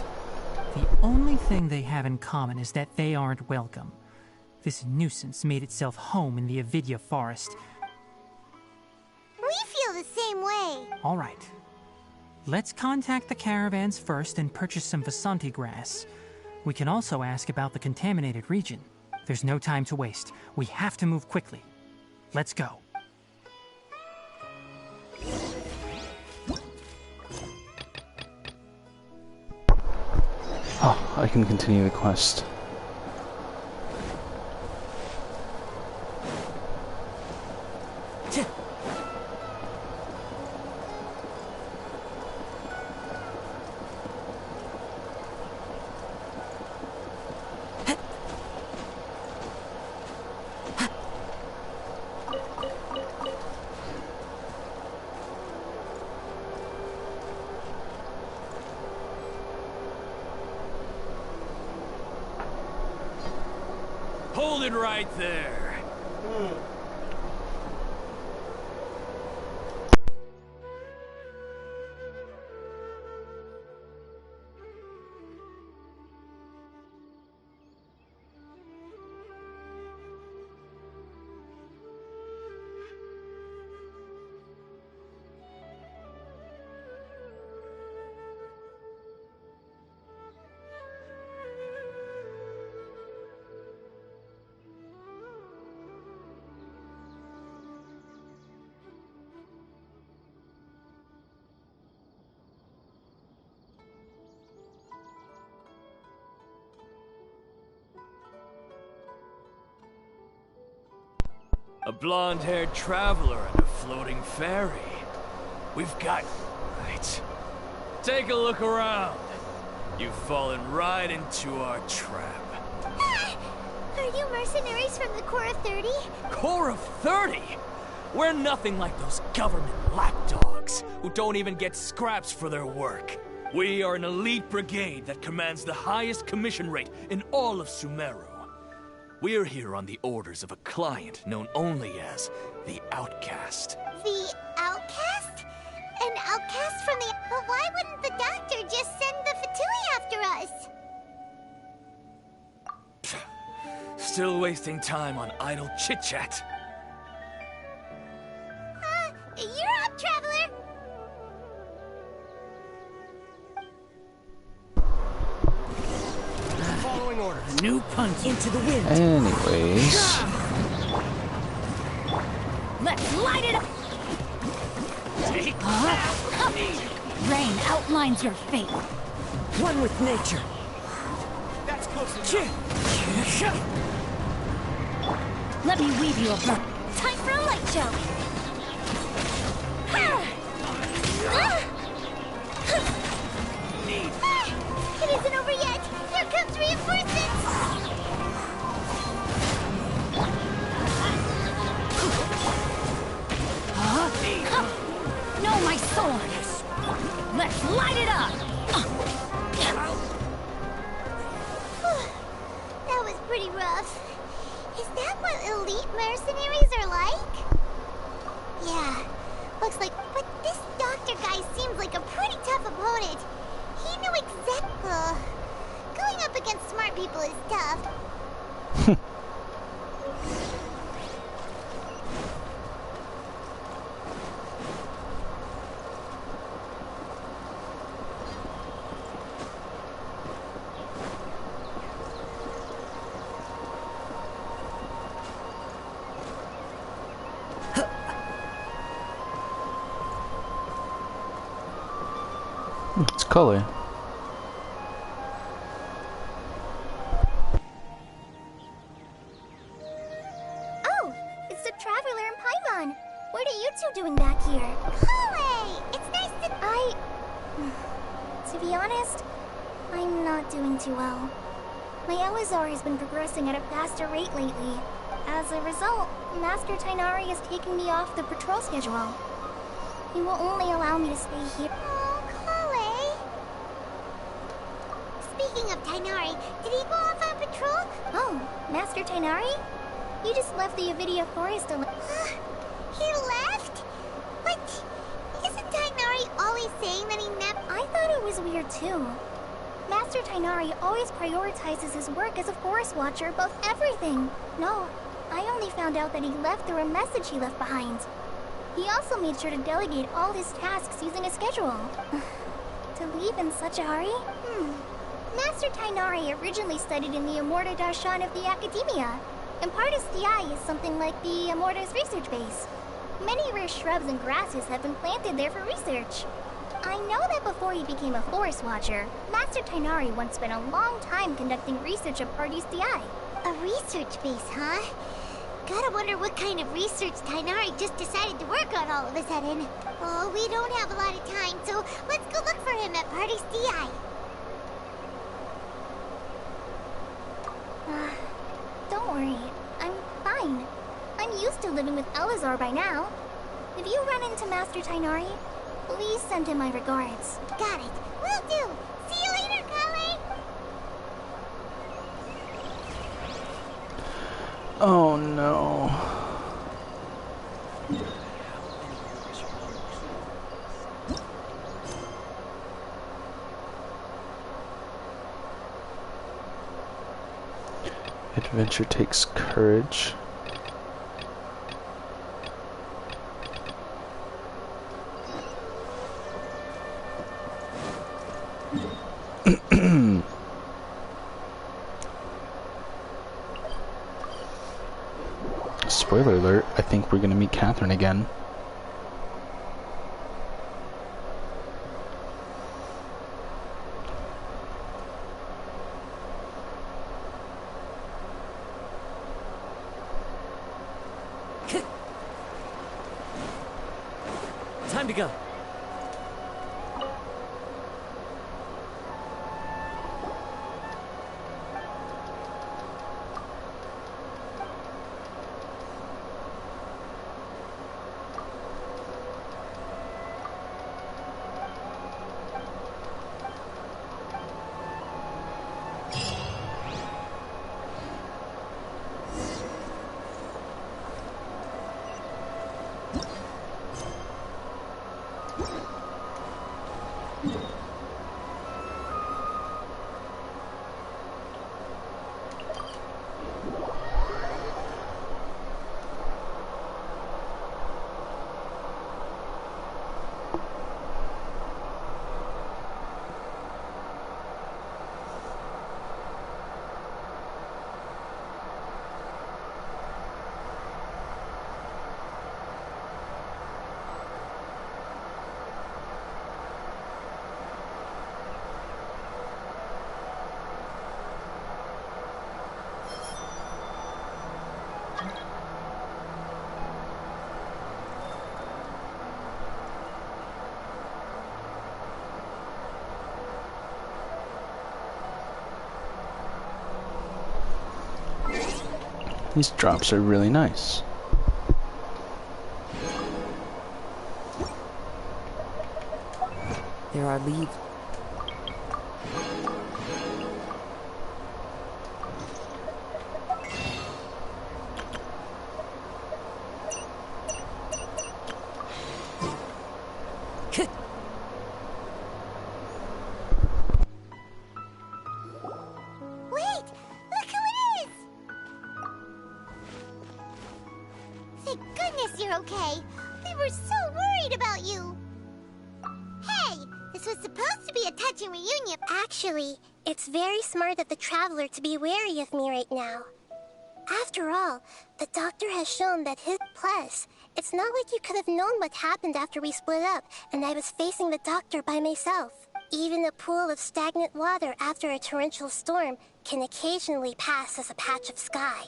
The only thing they have in common is that they aren't welcome. This nuisance made itself home in the Avidya forest. We feel the same way. All right. Let's contact the caravans first and purchase some Vasanti grass. We can also ask about the contaminated region. There's no time to waste. We have to move quickly. Let's go. Oh, I can continue the quest. Hold it right there. a blonde-haired traveler and a floating fairy. We've got... Right. Take a look around. You've fallen right into our trap. Are you mercenaries from the Corps of 30? Corps of 30? We're nothing like those government lapdogs who don't even get scraps for their work. We are an elite brigade that commands the highest commission rate in all of Sumeru. We're here on the orders of a client known only as the Outcast. The Outcast? An outcast from the... But why wouldn't the doctor just send the Fatui after us? Still wasting time on idle chit-chat. You're up, traveler! Following orders. New punch into the wind. Anyways. Let's light it up! Rain outlines your fate. One with nature. That's close enough. Let me weave you a bow. Time for a light show. It isn't over yet. Here comes reinforcements. No, my sword! Let's light it up! That was pretty rough. Is that what elite mercenaries are like? Yeah, looks like... But this doctor guy seems like a pretty tough opponent. He knew exactly... Going up against smart people is tough. It's color. Oh, it's the traveler and Paimon. What are you two doing back here? Chloe! It's nice to... To be honest, I'm not doing too well. My Elazar has been progressing at a faster rate lately. As a result, Master Tainari has taken me off the patrol schedule. He will only allow me to stay here. Oh, Chloe! Speaking of Tainari, did he go off on patrol? Oh, Master Tainari? He just left the Avidia Forest alone. He left? But isn't Tainari always saying that he never... I thought it was weird too. Master Tainari always prioritizes his work as a forest watcher above everything. No, I only found out that he left through a message he left behind. He also made sure to delegate all his tasks using a schedule. To leave in such a hurry? Master Tainari originally studied in the Immorta Darshan of the Academia, and Partis Di is something like the Immorta's research base. Many rare shrubs and grasses have been planted there for research. I know that before he became a forest watcher, Master Tainari once spent a long time conducting research at Partis Di. A research base, huh? Gotta wonder what kind of research Tainari just decided to work on all of a sudden. Oh, we don't have a lot of time, so let's go look for him at Partis Di. Don't worry. I'm fine. I'm used to living with Elazar by now. If you run into Master Tainari, please send him my regards. Got it. Will do. See you later, Kale. Oh no. Adventure takes courage. Spoiler alert, I think we're gonna meet Catherine again. Time to go. These drops are really nice. There are leaves. Wait! Look who it is! Thank goodness you're okay. We were so worried about you. Hey, this was supposed to be a touching reunion. Actually, it's very smart of the Traveler to be wary of me right now. After all, the doctor has shown that his... Plus, it's not like you could have known what happened after we split up and I was facing the doctor by myself. Even a pool of stagnant water after a torrential storm can occasionally pass as a patch of sky.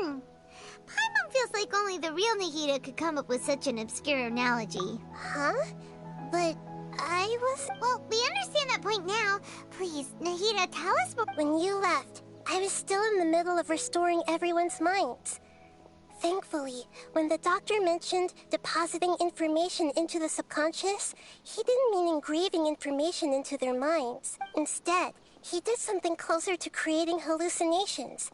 Paimon feels like only the real Nahida could come up with such an obscure analogy. Huh? But I was... Well, we understand that point now. Please, Nahida, tell us more. When you left, I was still in the middle of restoring everyone's minds. Thankfully, when the doctor mentioned depositing information into the subconscious, he didn't mean engraving information into their minds. Instead, he did something closer to creating hallucinations.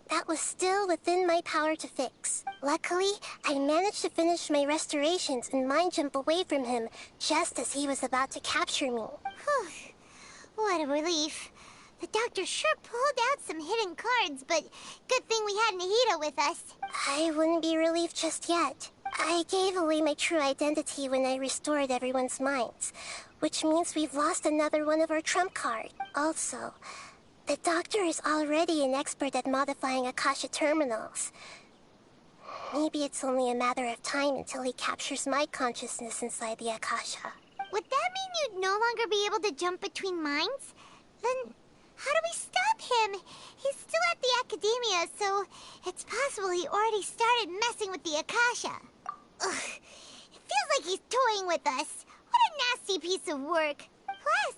That was still within my power to fix. Luckily, I managed to finish my restorations and mind jump away from him just as he was about to capture me. Whew. What a relief. The doctor sure pulled out some hidden cards, but good thing we had Nahida with us. I wouldn't be relieved just yet. I gave away my true identity when I restored everyone's minds, which means we've lost another one of our trump cards. Also, the doctor is already an expert at modifying Akasha terminals. Maybe it's only a matter of time until he captures my consciousness inside the Akasha. Would that mean you'd no longer be able to jump between minds? Then how do we stop him? He's still at the academia, so it's possible he already started messing with the Akasha. Ugh, it feels like he's toying with us. What a nasty piece of work. Plus,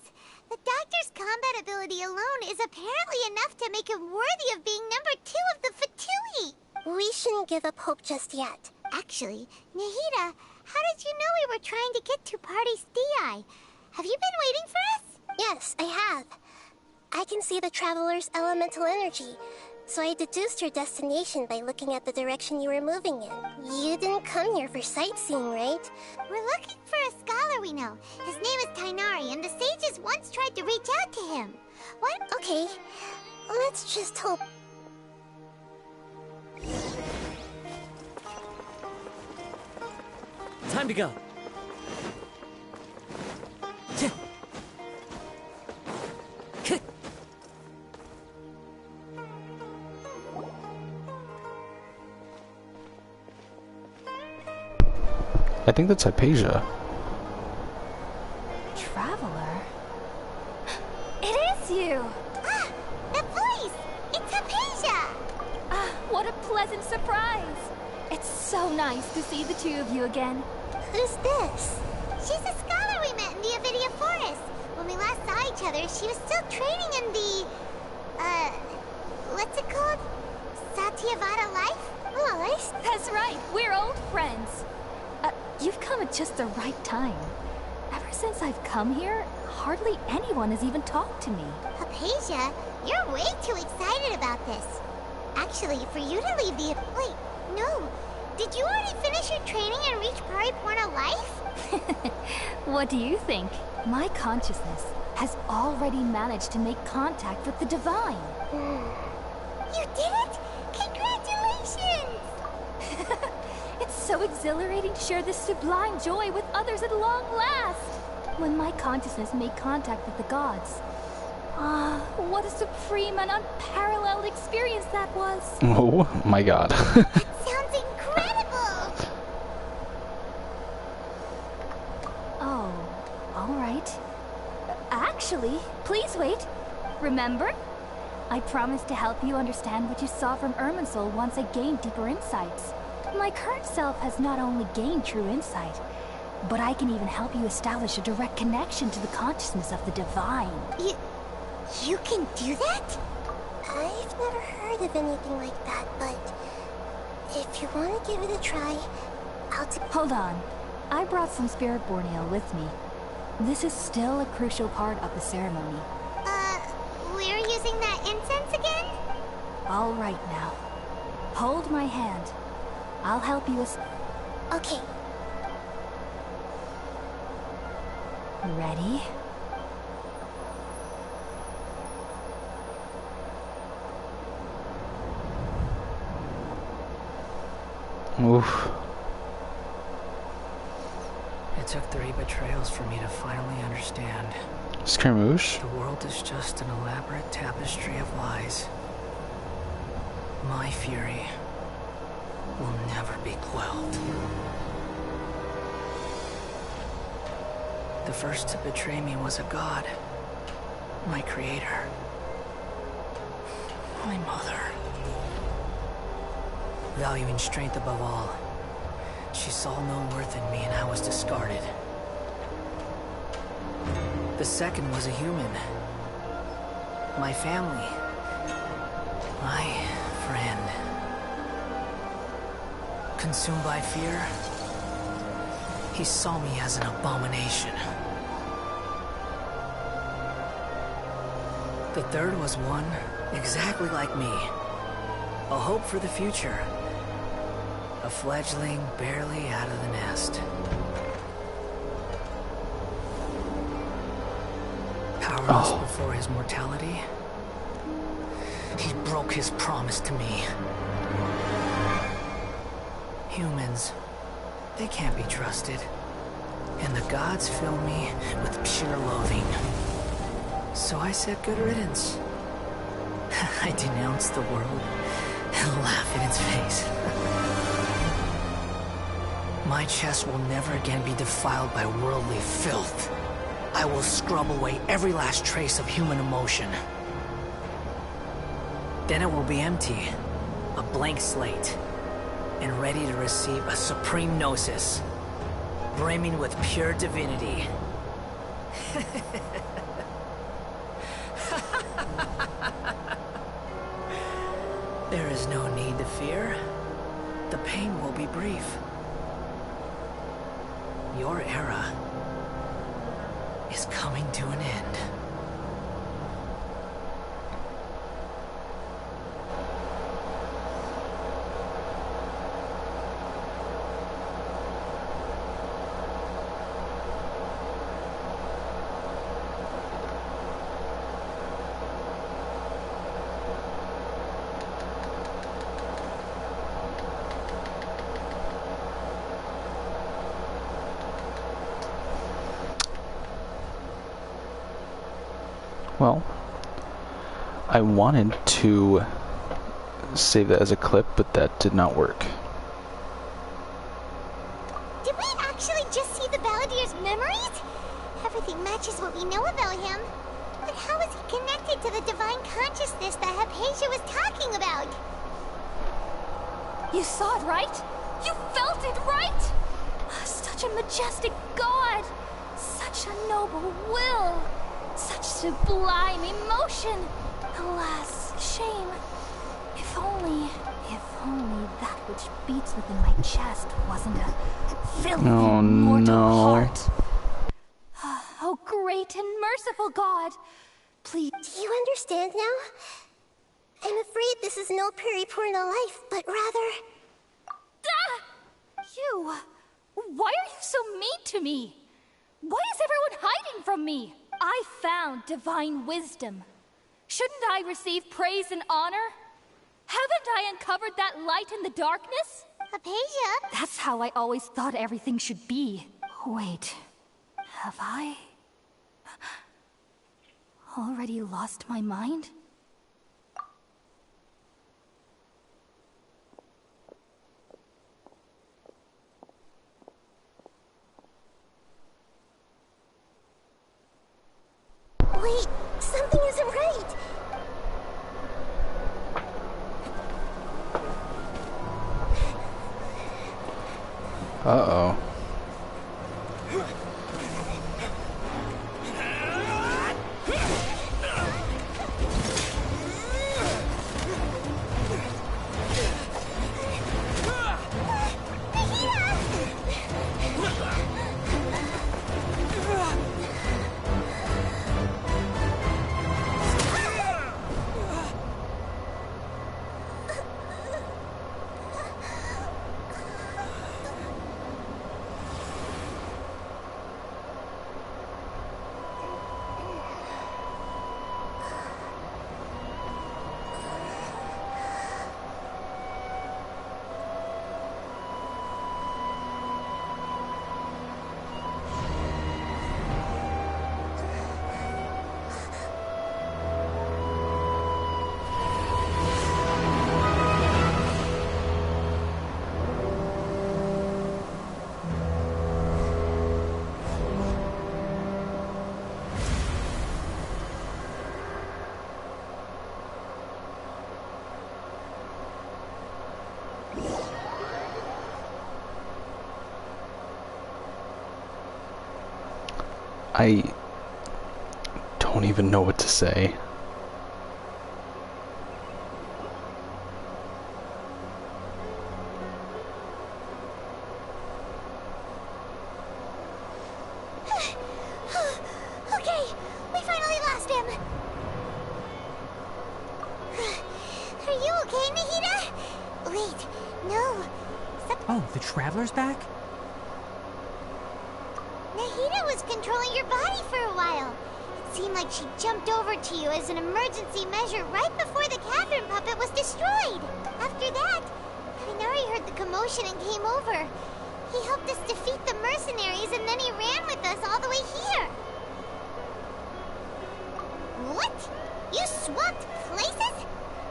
the doctor's combat ability alone is apparently enough to make him worthy of being number 2 of the Fatui. We shouldn't give up hope just yet. Actually, Nahida, how did you know we were trying to get to Party's DI? Have you been waiting for us? Yes, I have. I can see the Traveler's elemental energy, so I deduced your destination by looking at the direction you were moving in. You didn't come here for sightseeing, right? We're looking for a scholar we know. His name is Tainari, and the sages once tried to reach out to him. What? Okay, let's just hope. Time to go. I think that's Hypatia. Traveler? It is you! Ah! That voice! It's Hypatia! Ah, what a pleasant surprise! It's so nice to see the two of you again. Who's this? She's a scholar we met in the Avidia Forest. When we last saw each other, she was still training in the... what's it called? Satyavada life? Oh, That's right, we're old friends. You've come at just the right time. Ever since I've come here, hardly anyone has even talked to me. Hypatia, you're way too excited about this. Actually, for you to leave the... Wait, no. Did you already finish your training and reach Paripurna life? What do you think? My consciousness has already managed to make contact with the divine. You did it? Congratulations! It's so exhilarating to share this sublime joy with others at long last. When my consciousness made contact with the gods. Ah, what a supreme and unparalleled experience that was. Oh my god. Sounds incredible! Oh, all right. Actually, please wait. Remember? I promised to help you understand what you saw from Irminsul once I gained deeper insights. My current self has not only gained true insight, but I can even help you establish a direct connection to the consciousness of the divine. You can do that? I've never heard of anything like that, but if you want to give it a try, Hold on. I brought some spirit-born ale with me. This is still a crucial part of the ceremony. We're using that incense again? All right now. Hold my hand. I'll help you Okay. Ready? Oof. It took 3 betrayals for me to finally understand. Scaramouche? The world is just an elaborate tapestry of lies. My fury will never be quelled. The first to betray me was a god. My creator. My mother. Valuing strength above all, she saw no worth in me and I was discarded. The second was a human. My family. My friend. Consumed by fear, he saw me as an abomination. The third was one exactly like me. A hope for the future. A fledgling barely out of the nest. Powerless before his mortality, he broke his promise to me. Humans, they can't be trusted. And the gods fill me with pure loathing. So I said good riddance. I denounced the world and laugh in its face. My chest will never again be defiled by worldly filth. I will scrub away every last trace of human emotion. Then it will be empty, a blank slate, and ready to receive a supreme gnosis, brimming with pure divinity. There is no need to fear. The pain will be brief. Your era is coming to an end. Well, I wanted to save that as a clip, but that did not work. Did we actually just see the Baladier's memories? Everything matches what we know about him. But how is he connected to the divine consciousness that Hypatia was talking about? You saw it, right? You felt it, right? Such Such a majestic god! Such a noble will! Such sublime emotion! Alas, shame. If only that which beats within my chest wasn't a filthy, mortal heart. Oh, great and merciful God! Please. Do you understand now? I'm afraid this is no periporno life, but rather... You! Why are you so mean to me? Why is everyone hiding from me? I found divine wisdom. Shouldn't I receive praise and honor? Haven't I uncovered that light in the darkness? Apasia? That's how I always thought everything should be. Wait, have I already lost my mind? Wait, something isn't right. Uh-oh. I don't even know what to say. Okay, we finally lost him. Are you okay, Nahida? Wait, no. Oh, the Traveler's back? Nahida was controlling your body for a while. It seemed like she jumped over to you as an emergency measure right before the Catherine puppet was destroyed. After that, Kainari heard the commotion and came over. He helped us defeat the mercenaries and then he ran with us all the way here. What? You swapped places?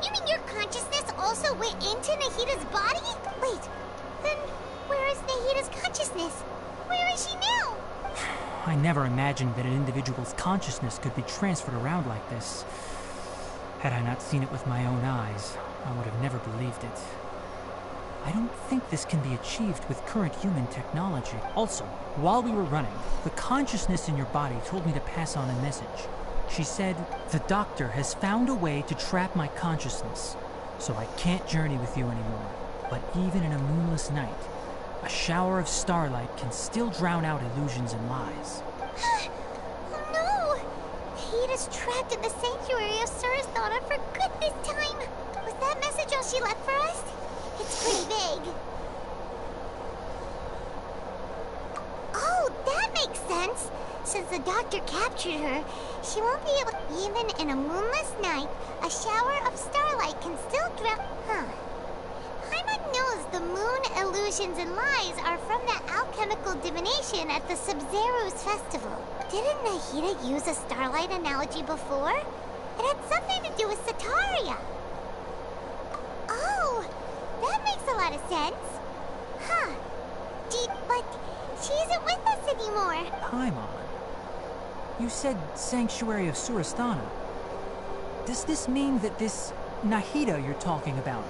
You mean your consciousness also went into Nahida's body? Wait, then where is Nahida's consciousness? Where is she now? I never imagined that an individual's consciousness could be transferred around like this. Had I not seen it with my own eyes, I would have never believed it. I don't think this can be achieved with current human technology. Also, while we were running, the consciousness in your body told me to pass on a message. She said, the doctor has found a way to trap my consciousness, so I can't journey with you anymore. But even in a moonless night, a shower of starlight can still drown out illusions and lies. Oh no! Nahida's trapped in the sanctuary of Sumeru for good this time. Was that message all she left for us? It's pretty vague. Oh, that makes sense. Since the doctor captured her, she won't be able... Even in a moonless night, a shower of starlight can still drown... Huh. Paimon knows the moon illusions and lies are from that alchemical divination at the Sumeru's festival. Didn't Nahida use a starlight analogy before? It had something to do with Sataria. Oh, that makes a lot of sense. Huh. But she isn't with us anymore. Paimon, you said Sanctuary of Surasthana. Does this mean that this Nahida you're talking about...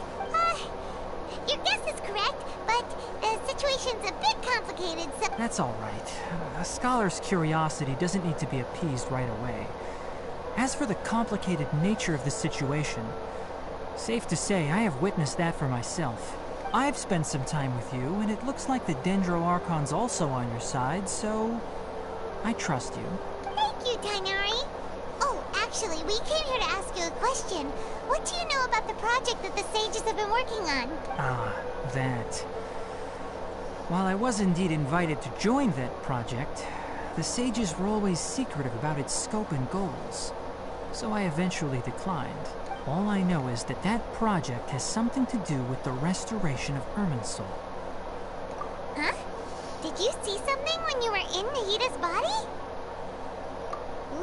Your guess is correct, but the situation's a bit complicated. complicated, so... That's all right. A scholar's curiosity doesn't need to be appeased right away. As for the complicated nature of the situation, safe to say I have witnessed that for myself. I've spent some time with you, and it looks like the Dendro Archon's also on your side, so I trust you. Thank you, Tainari. Oh, actually, we came here to ask you a question. What do you know about the project that the sages have been working on? Ah, that. While I was indeed invited to join that project, the sages were always secretive about its scope and goals, so I eventually declined. All I know is that that project has something to do with the restoration of Irminsul. Huh? Did you see something when you were in Nahida's body?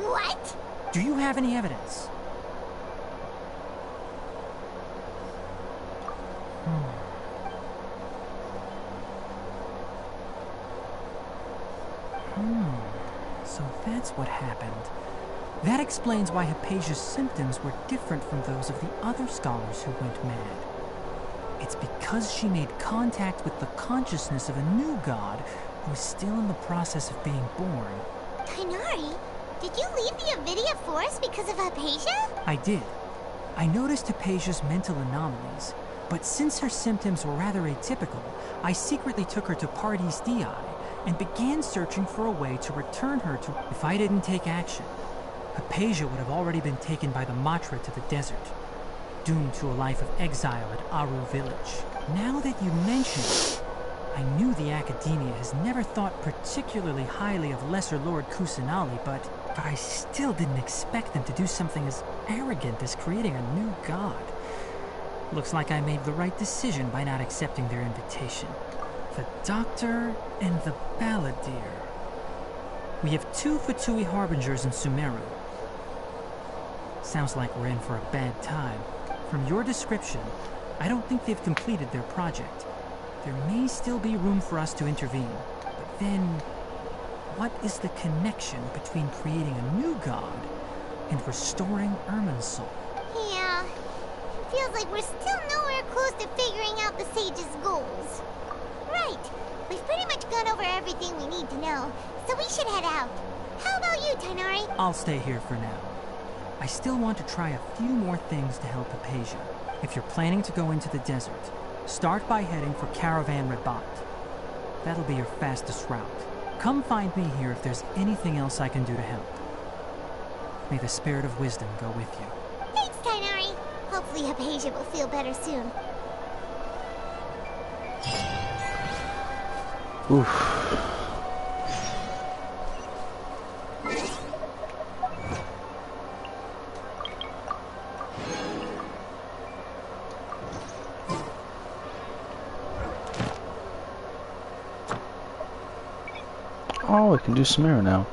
What? Do you have any evidence? So that's what happened. That explains why Hypatia's symptoms were different from those of the other scholars who went mad. It's because she made contact with the consciousness of a new god who is still in the process of being born. Tainari, did you leave the Avidia Forest because of Hypatia? I did. I noticed Hypatia's mental anomalies, but since her symptoms were rather atypical, I secretly took her to Pardes Dii and began searching for a way to return her to... If I didn't take action, Hypatia would have already been taken by the Matra to the desert, doomed to a life of exile at Aru village. Now that you mention it, I knew the Academia has never thought particularly highly of Lesser Lord Kusanali, but I still didn't expect them to do something as arrogant as creating a new god. Looks like I made the right decision by not accepting their invitation. The Doctor and the Balladeer. We have 2 Fatui Harbingers in Sumeru. Sounds like we're in for a bad time. From your description, I don't think they've completed their project. There may still be room for us to intervene. But then, what is the connection between creating a new god and restoring Irminsul? Yeah, feels like we're still nowhere close to figuring out the sage's goals. Right, we've pretty much gone over everything we need to know, so we should head out. How about you, Tainari? I'll stay here for now. I still want to try a few more things to help Hypatia. If you're planning to go into the desert, start by heading for Caravan Rabat. That'll be your fastest route. Come find me here if there's anything else I can do to help. May the spirit of wisdom go with you. Thanks, Tainari. Hopefully Hypatia will feel better soon. Oof. Oh, I can do Sumeru now.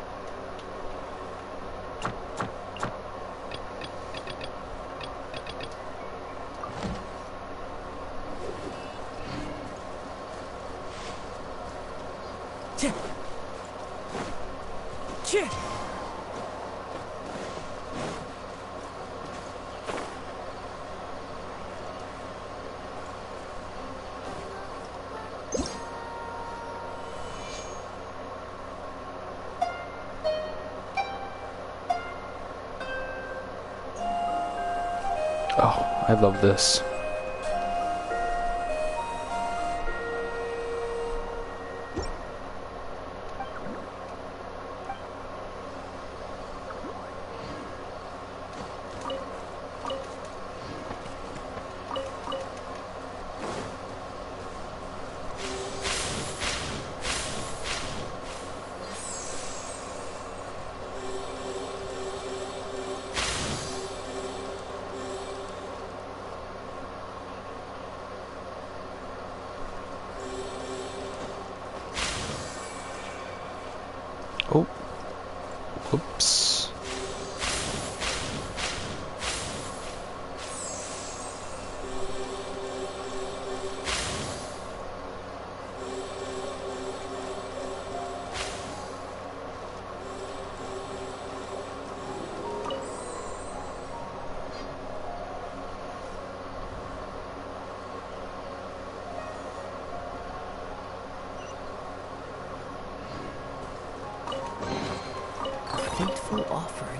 Oh, I love this. Oh. Whoops. beautiful offering.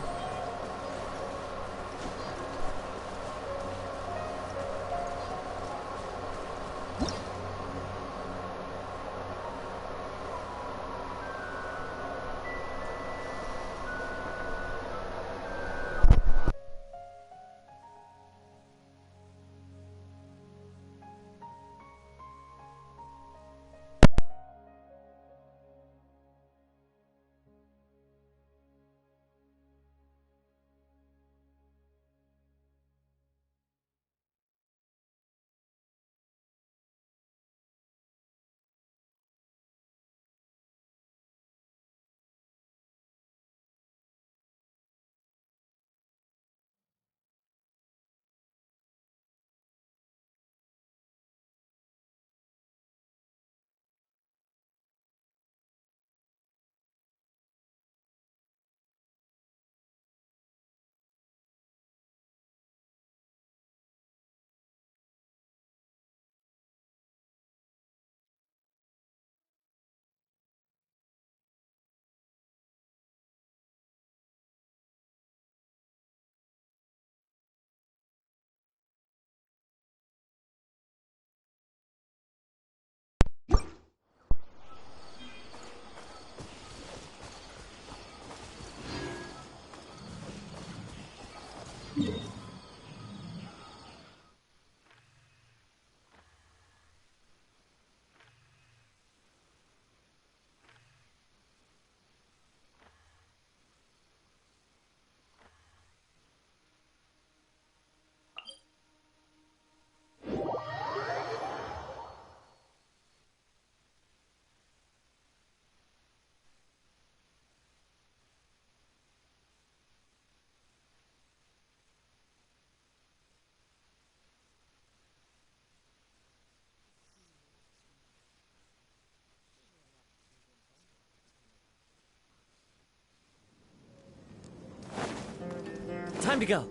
Time to go.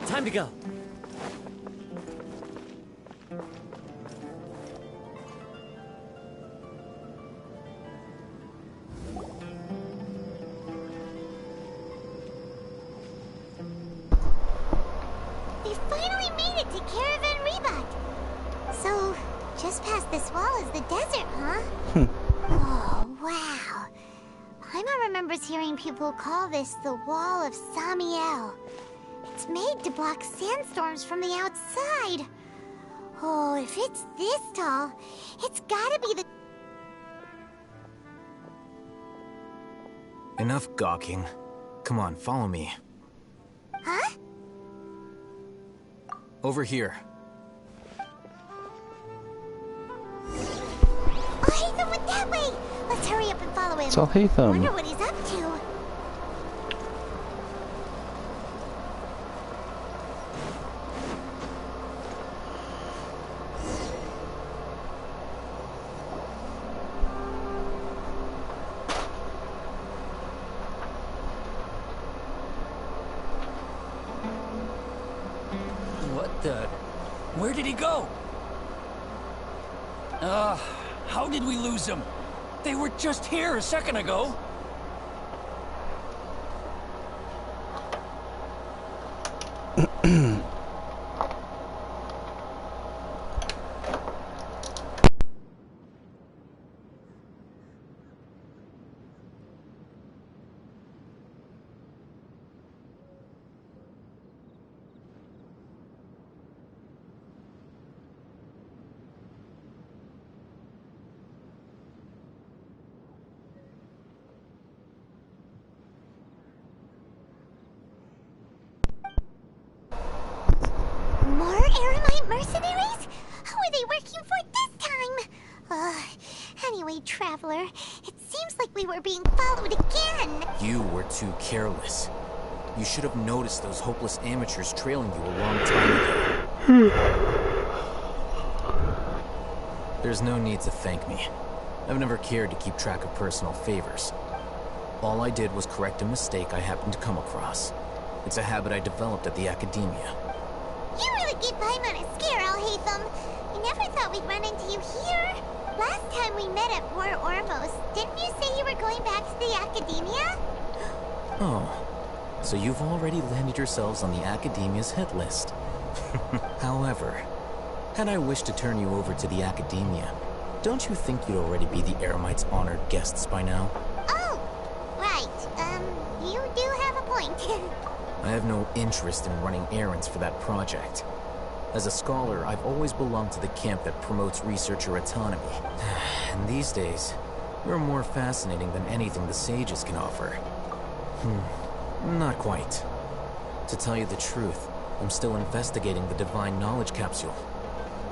Time to go. We finally made it to Caravan Rebat. So, just past this wall is the desert, huh? Oh, wow. Paimon remembers hearing people call this the Wall of Samiel. It's made to block sandstorms from the outside. Oh, if it's this tall, it's gotta be the... Enough gawking. Come on, follow me. Huh? Over here. Oh, Hatham went that way! Let's hurry up and follow him. It's all Hatham. Wonder what he's up to. What the... Where did he go? How did we lose him? They were just here a second ago. More Aramite mercenaries? Who are they working for this time? Anyway, Traveler, it seems like we were being followed again. You were too careless. You should have noticed those hopeless amateurs trailing you a long time ago. There's no need to thank me. I've never cared to keep track of personal favors. All I did was correct a mistake I happened to come across. It's a habit I developed at the Academia. You really give Paimon Hatham. I never thought we'd run into you here. Last time we met at Port Ormos, didn't you say you were going back to the Academia? Oh, so you've already landed yourselves on the Academia's hit list. However, had I wished to turn you over to the Academia, don't you think you'd already be the Eremites' honored guests by now? Oh, right. You do have a point. I have no interest in running errands for that project. As a scholar, I've always belonged to the camp that promotes researcher autonomy. And these days, you're more fascinating than anything the sages can offer. Not quite. To tell you the truth, I'm still investigating the Divine Knowledge Capsule.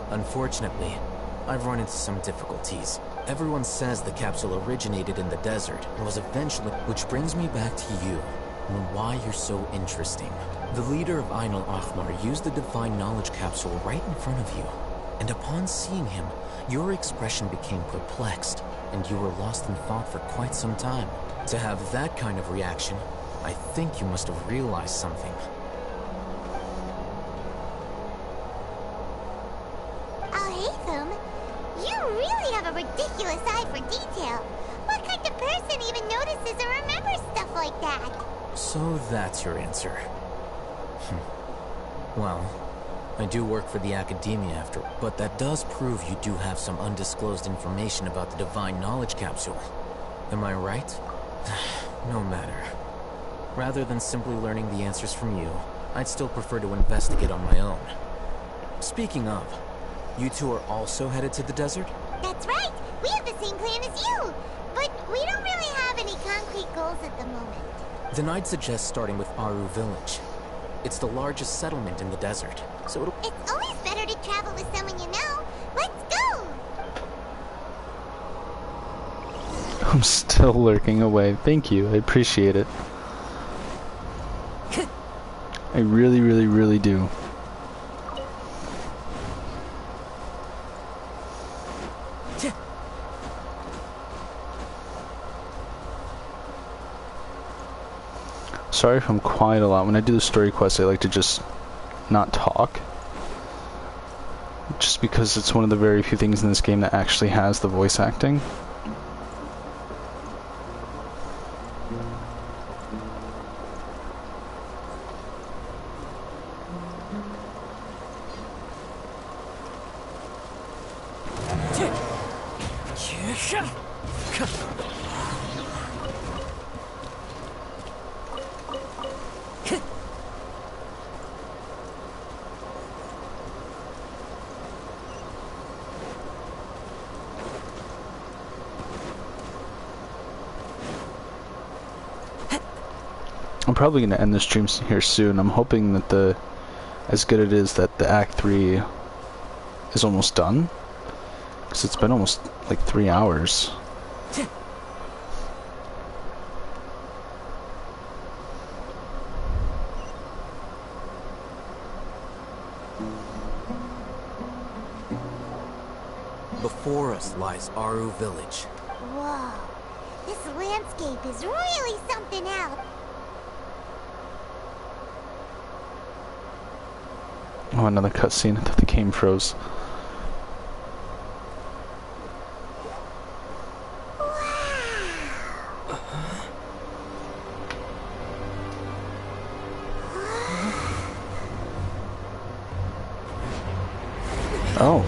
Unfortunately, I've run into some difficulties. Everyone says the capsule originated in the desert and was eventually... Which brings me back to you, and why you're so interesting. The leader of Ainul Ahmar used the Divine Knowledge Capsule right in front of you, and upon seeing him, your expression became perplexed, and you were lost in thought for quite some time. To have that kind of reaction, I think you must have realized something. You really have a ridiculous eye for detail. What kind of person even notices or remembers stuff like that? So that's your answer. Well, I do work for the Academia after, but that does prove you do have some undisclosed information about the Divine Knowledge Capsule. Am I right? No matter. Rather than simply learning the answers from you, I'd still prefer to investigate on my own. Speaking of, you two are also headed to the desert? That's right! We have the same plan as you! But we don't really have any concrete goals at the moment. Then I'd suggest starting with Aru Village. It's the largest settlement in the desert, so it'll... It's always better to travel with someone you know. Let's go! I'm still lurking away. Thank you. I appreciate it. I really, really, really do. Sorry if I'm quiet a lot. When I do the story quest, I like to just not talk. Just because it's one of the very few things in this game that actually has the voice acting. I'm probably going to end the stream here soon. I'm hoping that as good it is, that the Act 3 is almost done. Because it's been almost like 3 hours. Before us lies Aru Village. Whoa. This landscape is really something else. Oh, another cutscene. I thought the game froze. Oh.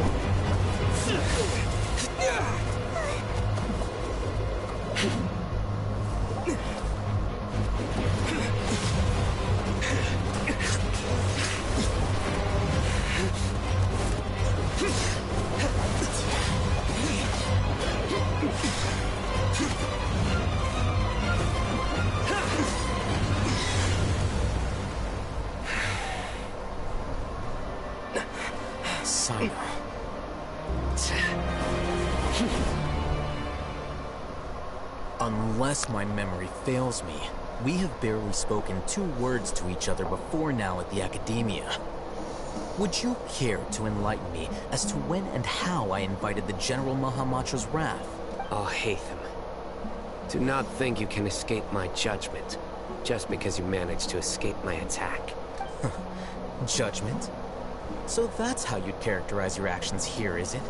Unless my memory fails me, we have barely spoken 2 words to each other before now at the Academia. Would you care to enlighten me as to when and how I invited the General Mahamatra's wrath? Oh, Hatham. Do not think you can escape my judgment, just because you managed to escape my attack. Judgment? So that's how you'd characterize your actions here, is it?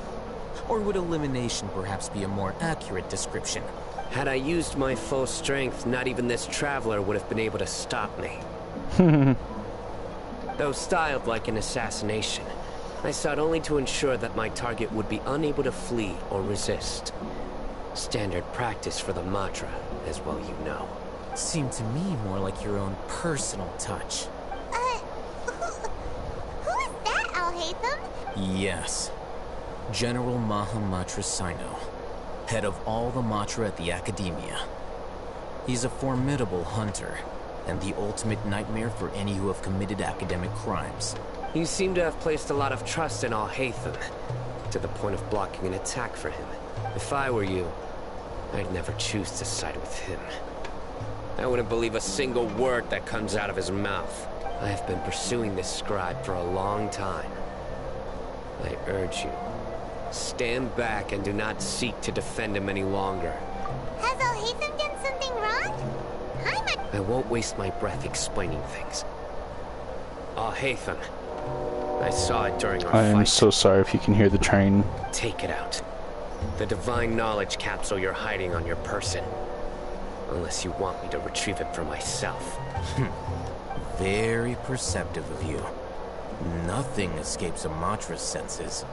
Or would elimination perhaps be a more accurate description? Had I used my full strength, not even this traveler would have been able to stop me. Though styled like an assassination, I sought only to ensure that my target would be unable to flee or resist. Standard practice for the Matra, as well you know. Seemed to me more like your own personal touch. Who is that, Al-Haytham? Yes. General Mahamatra Sino, head of all the Matra at the Academia. He's a formidable hunter, and the ultimate nightmare for any who have committed academic crimes. You seem to have placed a lot of trust in Al-Haytham, to the point of blocking an attack for him. If I were you, I'd never choose to side with him. I wouldn't believe a single word that comes out of his mouth. I have been pursuing this scribe for a long time. I urge you, stand back and do not seek to defend him any longer. Has Al-Haytham done something wrong? I won't waste my breath explaining things. Al-Haytham, I saw it during our fight. I am so sorry if you can hear the train. Take it out. The divine knowledge capsule you're hiding on your person. Unless you want me to retrieve it for myself. Very perceptive of you. Nothing escapes a Matra's senses.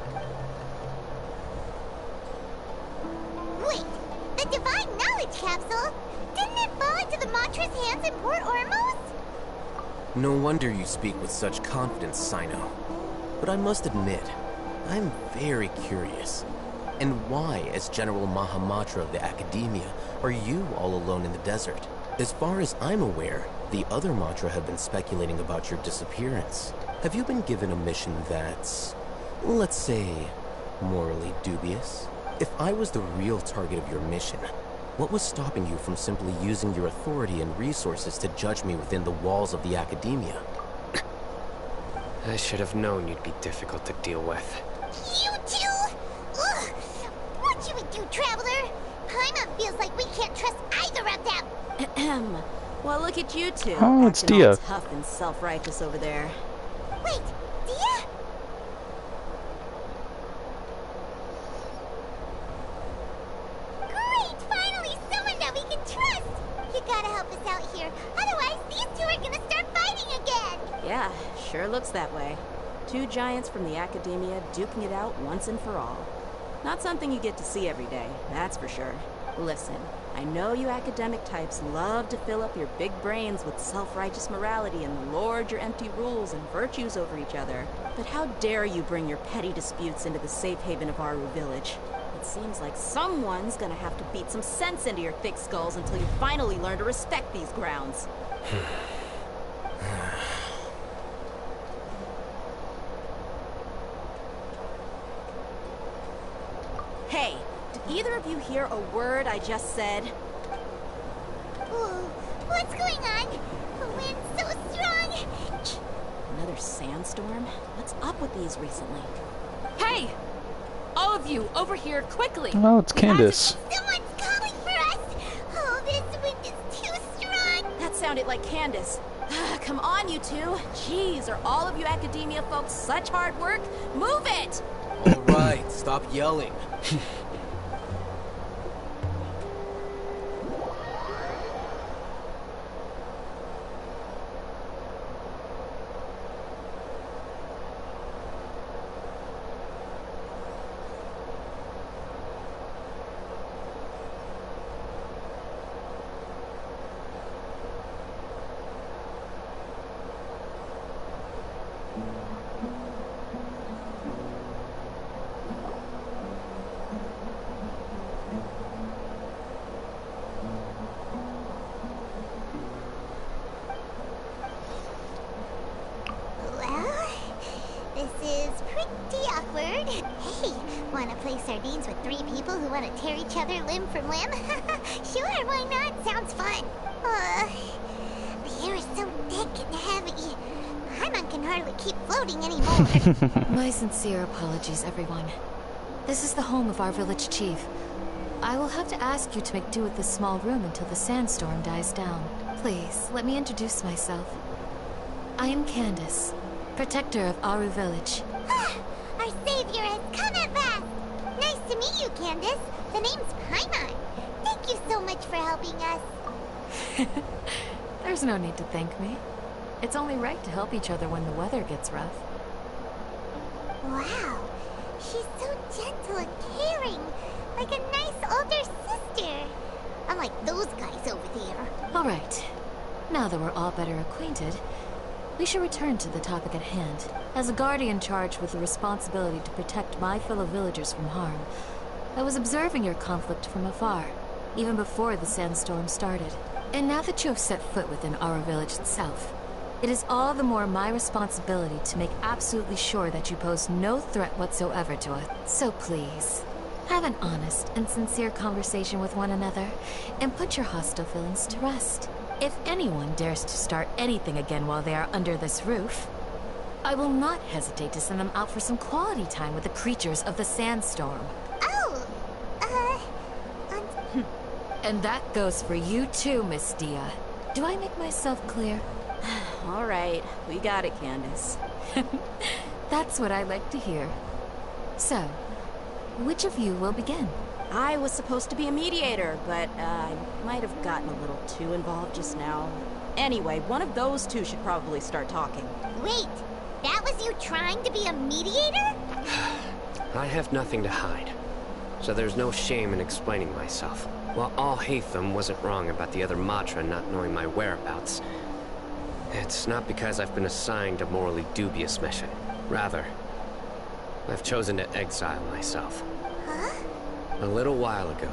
Wait, the divine knowledge capsule? Didn't it fall into the Matra's hands in Port Ormos? No wonder you speak with such confidence, Sino. But I must admit, I'm very curious. And why, as General Mahamatra of the Academia, are you all alone in the desert? As far as I'm aware, the other Matra have been speculating about your disappearance. Have you been given a mission that's, let's say, morally dubious? If I was the real target of your mission, what was stopping you from simply using your authority and resources to judge me within the walls of the Academia? I should have known you'd be difficult to deal with. You two? Ugh! What you would do, Traveler? Paimon feels like we can't trust either of them. Well, look at you two. Oh, it's acting all Dia. tough and self-righteous over there. Wait, Dia? Great! Finally, someone that we can trust! You gotta help us out here. Otherwise, these two are gonna start fighting again! Yeah, sure looks that way. Two giants from the Academia duking it out once and for all. Not something you get to see every day, that's for sure. Listen, I know you academic types love to fill up your big brains with self-righteous morality and lord your empty rules and virtues over each other. But how dare you bring your petty disputes into the safe haven of Aru Village? It seems like someone's gonna have to beat some sense into your thick skulls until you finally learn to respect these grounds. Hey, did either of you hear a word I just said? Ooh, what's going on? The wind's so strong! Another sandstorm? What's up with these recently? Hey! All of you, over here, quickly! Oh, it's Candace. Someone's calling for us! Oh, this wind is too strong! That sounded like Candace. Come on, you two. Jeez, are all of you Academia folks such hard work? Move it! All right, stop yelling. Well, this is pretty awkward. Hey, wanna play sardines with three people who wanna tear each other limb from limb? Sure, why not? Sounds fun. The air is so thick and heavy. Paimon can hardly keep floating anymore. My sincere apologies, everyone. This is the home of our village chief. I will have to ask you to make do with this small room until the sandstorm dies down. Please, let me introduce myself. I am Candace, protector of Aru Village. Our savior has come at last! Nice to meet you, Candace. The name's Paimon. Thank you so much for helping us. There's no need to thank me. It's only right to help each other when the weather gets rough. Wow, she's so gentle and caring, like a nice older sister. Unlike those guys over there. All right. Now that we're all better acquainted, we should return to the topic at hand. As a guardian charged with the responsibility to protect my fellow villagers from harm, I was observing your conflict from afar, even before the sandstorm started. And now that you have set foot within our village itself, it is all the more my responsibility to make absolutely sure that you pose no threat whatsoever to us. So please, have an honest and sincere conversation with one another, and put your hostile feelings to rest. If anyone dares to start anything again while they are under this roof, I will not hesitate to send them out for some quality time with the creatures of the sandstorm. Oh, And that goes for you too, Miss Dia. Do I make myself clear? All right, we got it, Candace. That's what I like to hear. So, which of you will begin? I was supposed to be a mediator, but I might have gotten a little too involved just now. Anyway, one of those two should probably start talking. Wait, that was you trying to be a mediator? I have nothing to hide, so there's no shame in explaining myself. While Alhaitham wasn't wrong about the other Matra not knowing my whereabouts, it's not because I've been assigned a morally dubious mission. Rather, I've chosen to exile myself. Huh? A little while ago,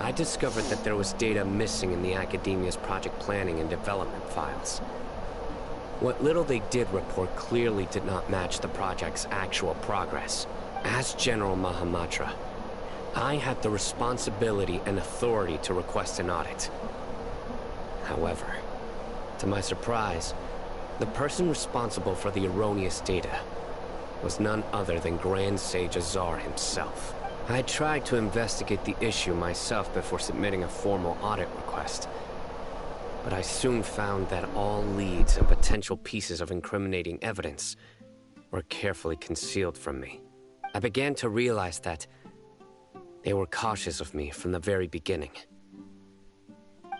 I discovered that there was data missing in the Academia's project planning and development files. What little they did report clearly did not match the project's actual progress. As General Mahamatra, I had the responsibility and authority to request an audit. However, to my surprise, the person responsible for the erroneous data was none other than Grand Sage Azar himself. I tried to investigate the issue myself before submitting a formal audit request, but I soon found that all leads and potential pieces of incriminating evidence were carefully concealed from me. I began to realize that they were cautious of me from the very beginning.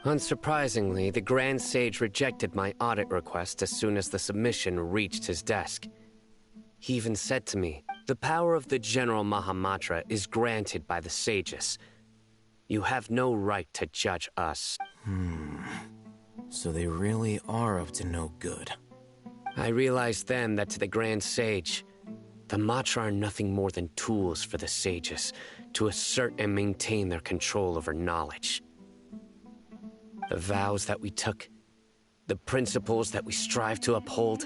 Unsurprisingly, the Grand Sage rejected my audit request as soon as the submission reached his desk. He even said to me, "The power of the General Mahamatra is granted by the sages. You have no right to judge us." So they really are up to no good. I realized then that to the Grand Sage, the Matra are nothing more than tools for the sages to assert and maintain their control over knowledge. The vows that we took, the principles that we strive to uphold,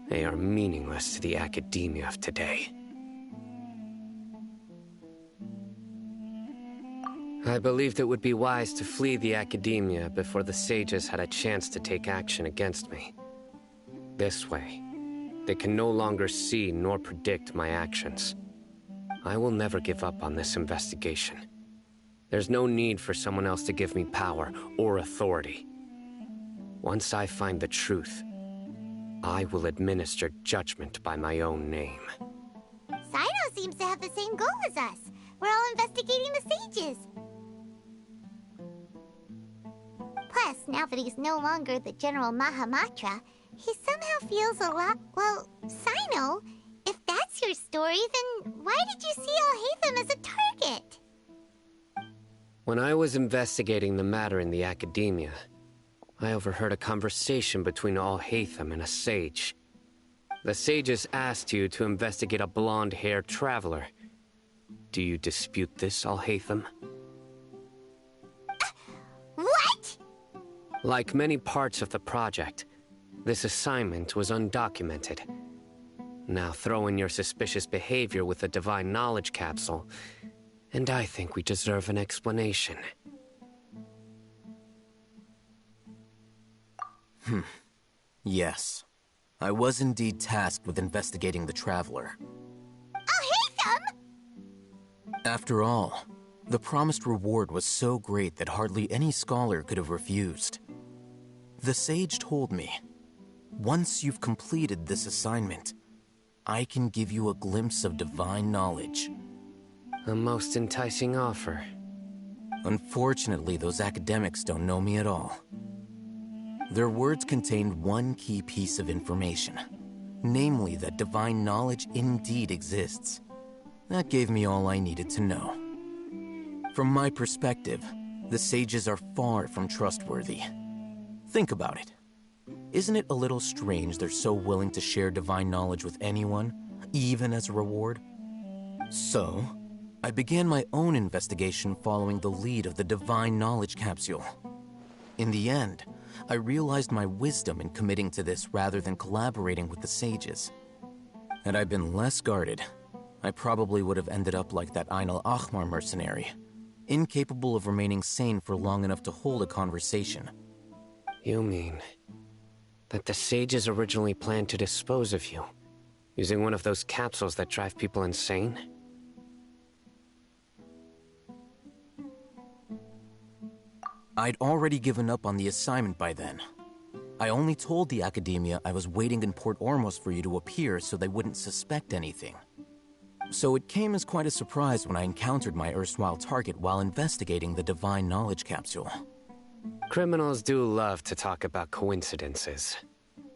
they are meaningless to the academia of today. I believed it would be wise to flee the academia before the sages had a chance to take action against me. This way, they can no longer see nor predict my actions. I will never give up on this investigation. There's no need for someone else to give me power or authority. Once I find the truth, I will administer judgment by my own name. Sino seems to have the same goal as us. We're all investigating the sages. Plus, now that he's no longer the General Mahamatra, he somehow feels a lot... Well, Sino, if that's your story, then why did you see Alhaitham as a target? When I was investigating the matter in the academia, I overheard a conversation between Alhaitham and a sage. The sages asked you to investigate a blonde-haired traveler. Do you dispute this, Alhaitham? What? Like many parts of the project, this assignment was undocumented. Now throw in your suspicious behavior with the Divine Knowledge Capsule, and I think we deserve an explanation. Yes. I was indeed tasked with investigating the Traveler. Alhaitham! After all, the promised reward was so great that hardly any scholar could have refused. The sage told me, Once you've completed this assignment, I can give you a glimpse of divine knowledge. A most enticing offer. Unfortunately, those academics don't know me at all. Their words contained one key piece of information, namely that divine knowledge indeed exists. That gave me all I needed to know. From my perspective, the sages are far from trustworthy. Think about it. Isn't it a little strange they're so willing to share divine knowledge with anyone, even as a reward? So, I began my own investigation following the lead of the divine knowledge capsule. In the end, I realized my wisdom in committing to this rather than collaborating with the sages. Had I been less guarded, I probably would have ended up like that Ain al-Ahmar mercenary, incapable of remaining sane for long enough to hold a conversation. You mean that the sages originally planned to dispose of you, using one of those capsules that drive people insane? I'd already given up on the assignment by then. I only told the Academia I was waiting in Port Ormos for you to appear so they wouldn't suspect anything. So it came as quite a surprise when I encountered my erstwhile target while investigating the Divine Knowledge Capsule. Criminals do love to talk about coincidences.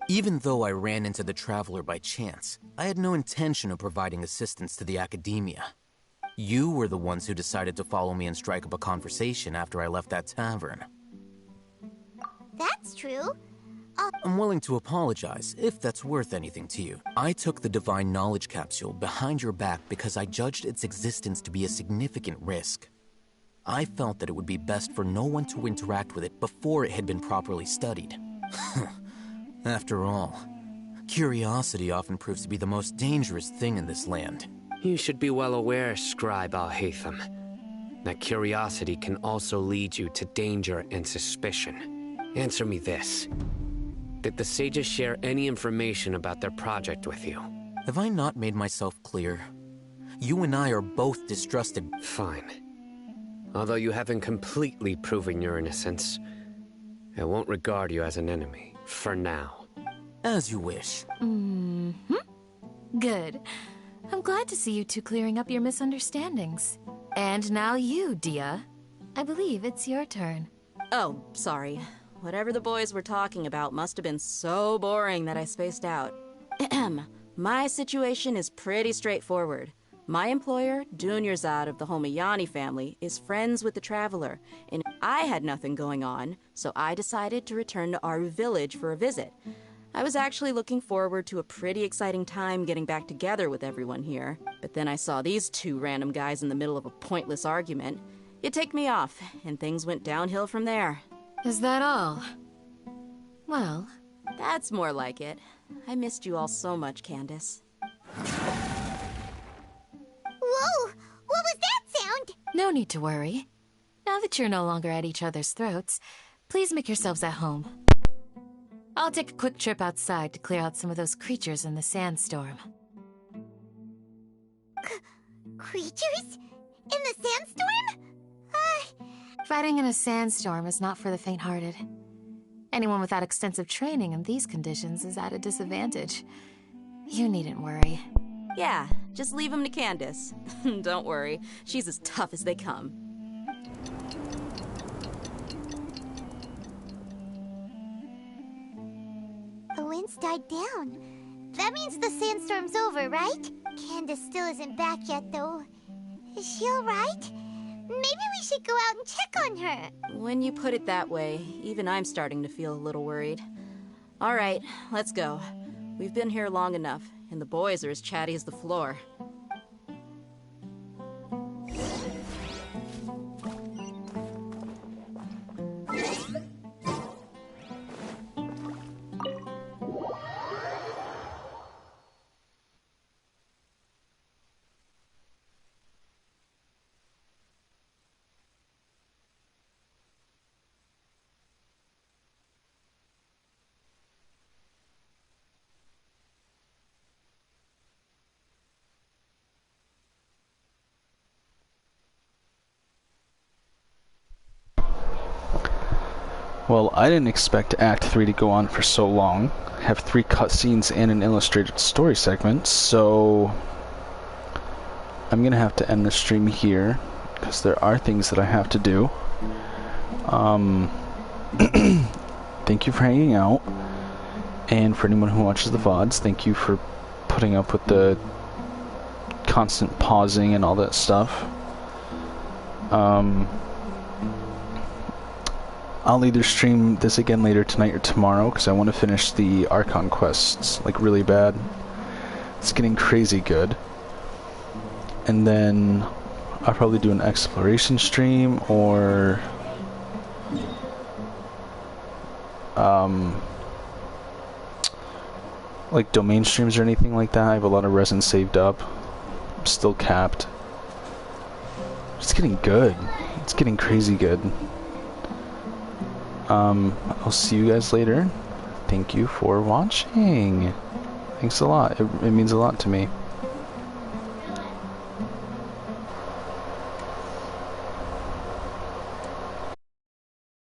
Even though I ran into the Traveler by chance, I had no intention of providing assistance to the Academia. You were the ones who decided to follow me and strike up a conversation after I left that tavern. That's true. I'm willing to apologize, if that's worth anything to you. I took the Divine Knowledge Capsule behind your back because I judged its existence to be a significant risk. I felt that it would be best for no one to interact with it before it had been properly studied. After all, curiosity often proves to be the most dangerous thing in this land. You should be well aware, Scribe Al-Haytham, that curiosity can also lead you to danger and suspicion. Answer me this. Did the sages share any information about their project with you? Have I not made myself clear? You and I are both distrusted. Fine. Although you haven't completely proven your innocence, I won't regard you as an enemy, for now. As you wish. Good. I'm glad to see you two clearing up your misunderstandings. And now you, Dia. I believe it's your turn. Oh, sorry. Whatever the boys were talking about must have been so boring that I spaced out. My situation is pretty straightforward. My employer, Dunyarzad of the Homayani family, is friends with the Traveler, and I had nothing going on, so I decided to return to Aru village for a visit. I was actually looking forward to a pretty exciting time getting back together with everyone here, but then I saw these two random guys in the middle of a pointless argument. It ticked me off, and things went downhill from there. Is that all? Well... That's more like it. I missed you all so much, Candace. Whoa! What was that sound? No need to worry. Now that you're no longer at each other's throats, please make yourselves at home. I'll take a quick trip outside to clear out some of those creatures in the sandstorm. Creatures? In the sandstorm? Fighting in a sandstorm is not for the faint-hearted. Anyone without extensive training in these conditions is at a disadvantage. You needn't worry. Yeah, just leave them to Candace. Don't worry, she's as tough as they come. The wind's died down. That means the sandstorm's over, right? Candace still isn't back yet, though. Is she alright? Maybe we should go out and check on her. When you put it that way, even I'm starting to feel a little worried. All right, let's go. We've been here long enough, and the boys are as chatty as the floor. Well, I didn't expect Act 3 to go on for so long. Have 3 cutscenes and an illustrated story segment, so I'm gonna have to end the stream here because there are things that I have to do. Thank you for hanging out, and for anyone who watches the VODs, thank you for putting up with the constant pausing and all that stuff. I'll either stream this again later tonight or tomorrow because I want to finish the Archon quests, like, really bad. It's getting crazy good. And then I'll probably do an exploration stream or like domain streams or anything like that. I have a lot of resin saved up. I'm still capped. It's getting good. It's getting crazy good. I'll see you guys later. Thank you for watching. Thanks a lot. It means a lot to me.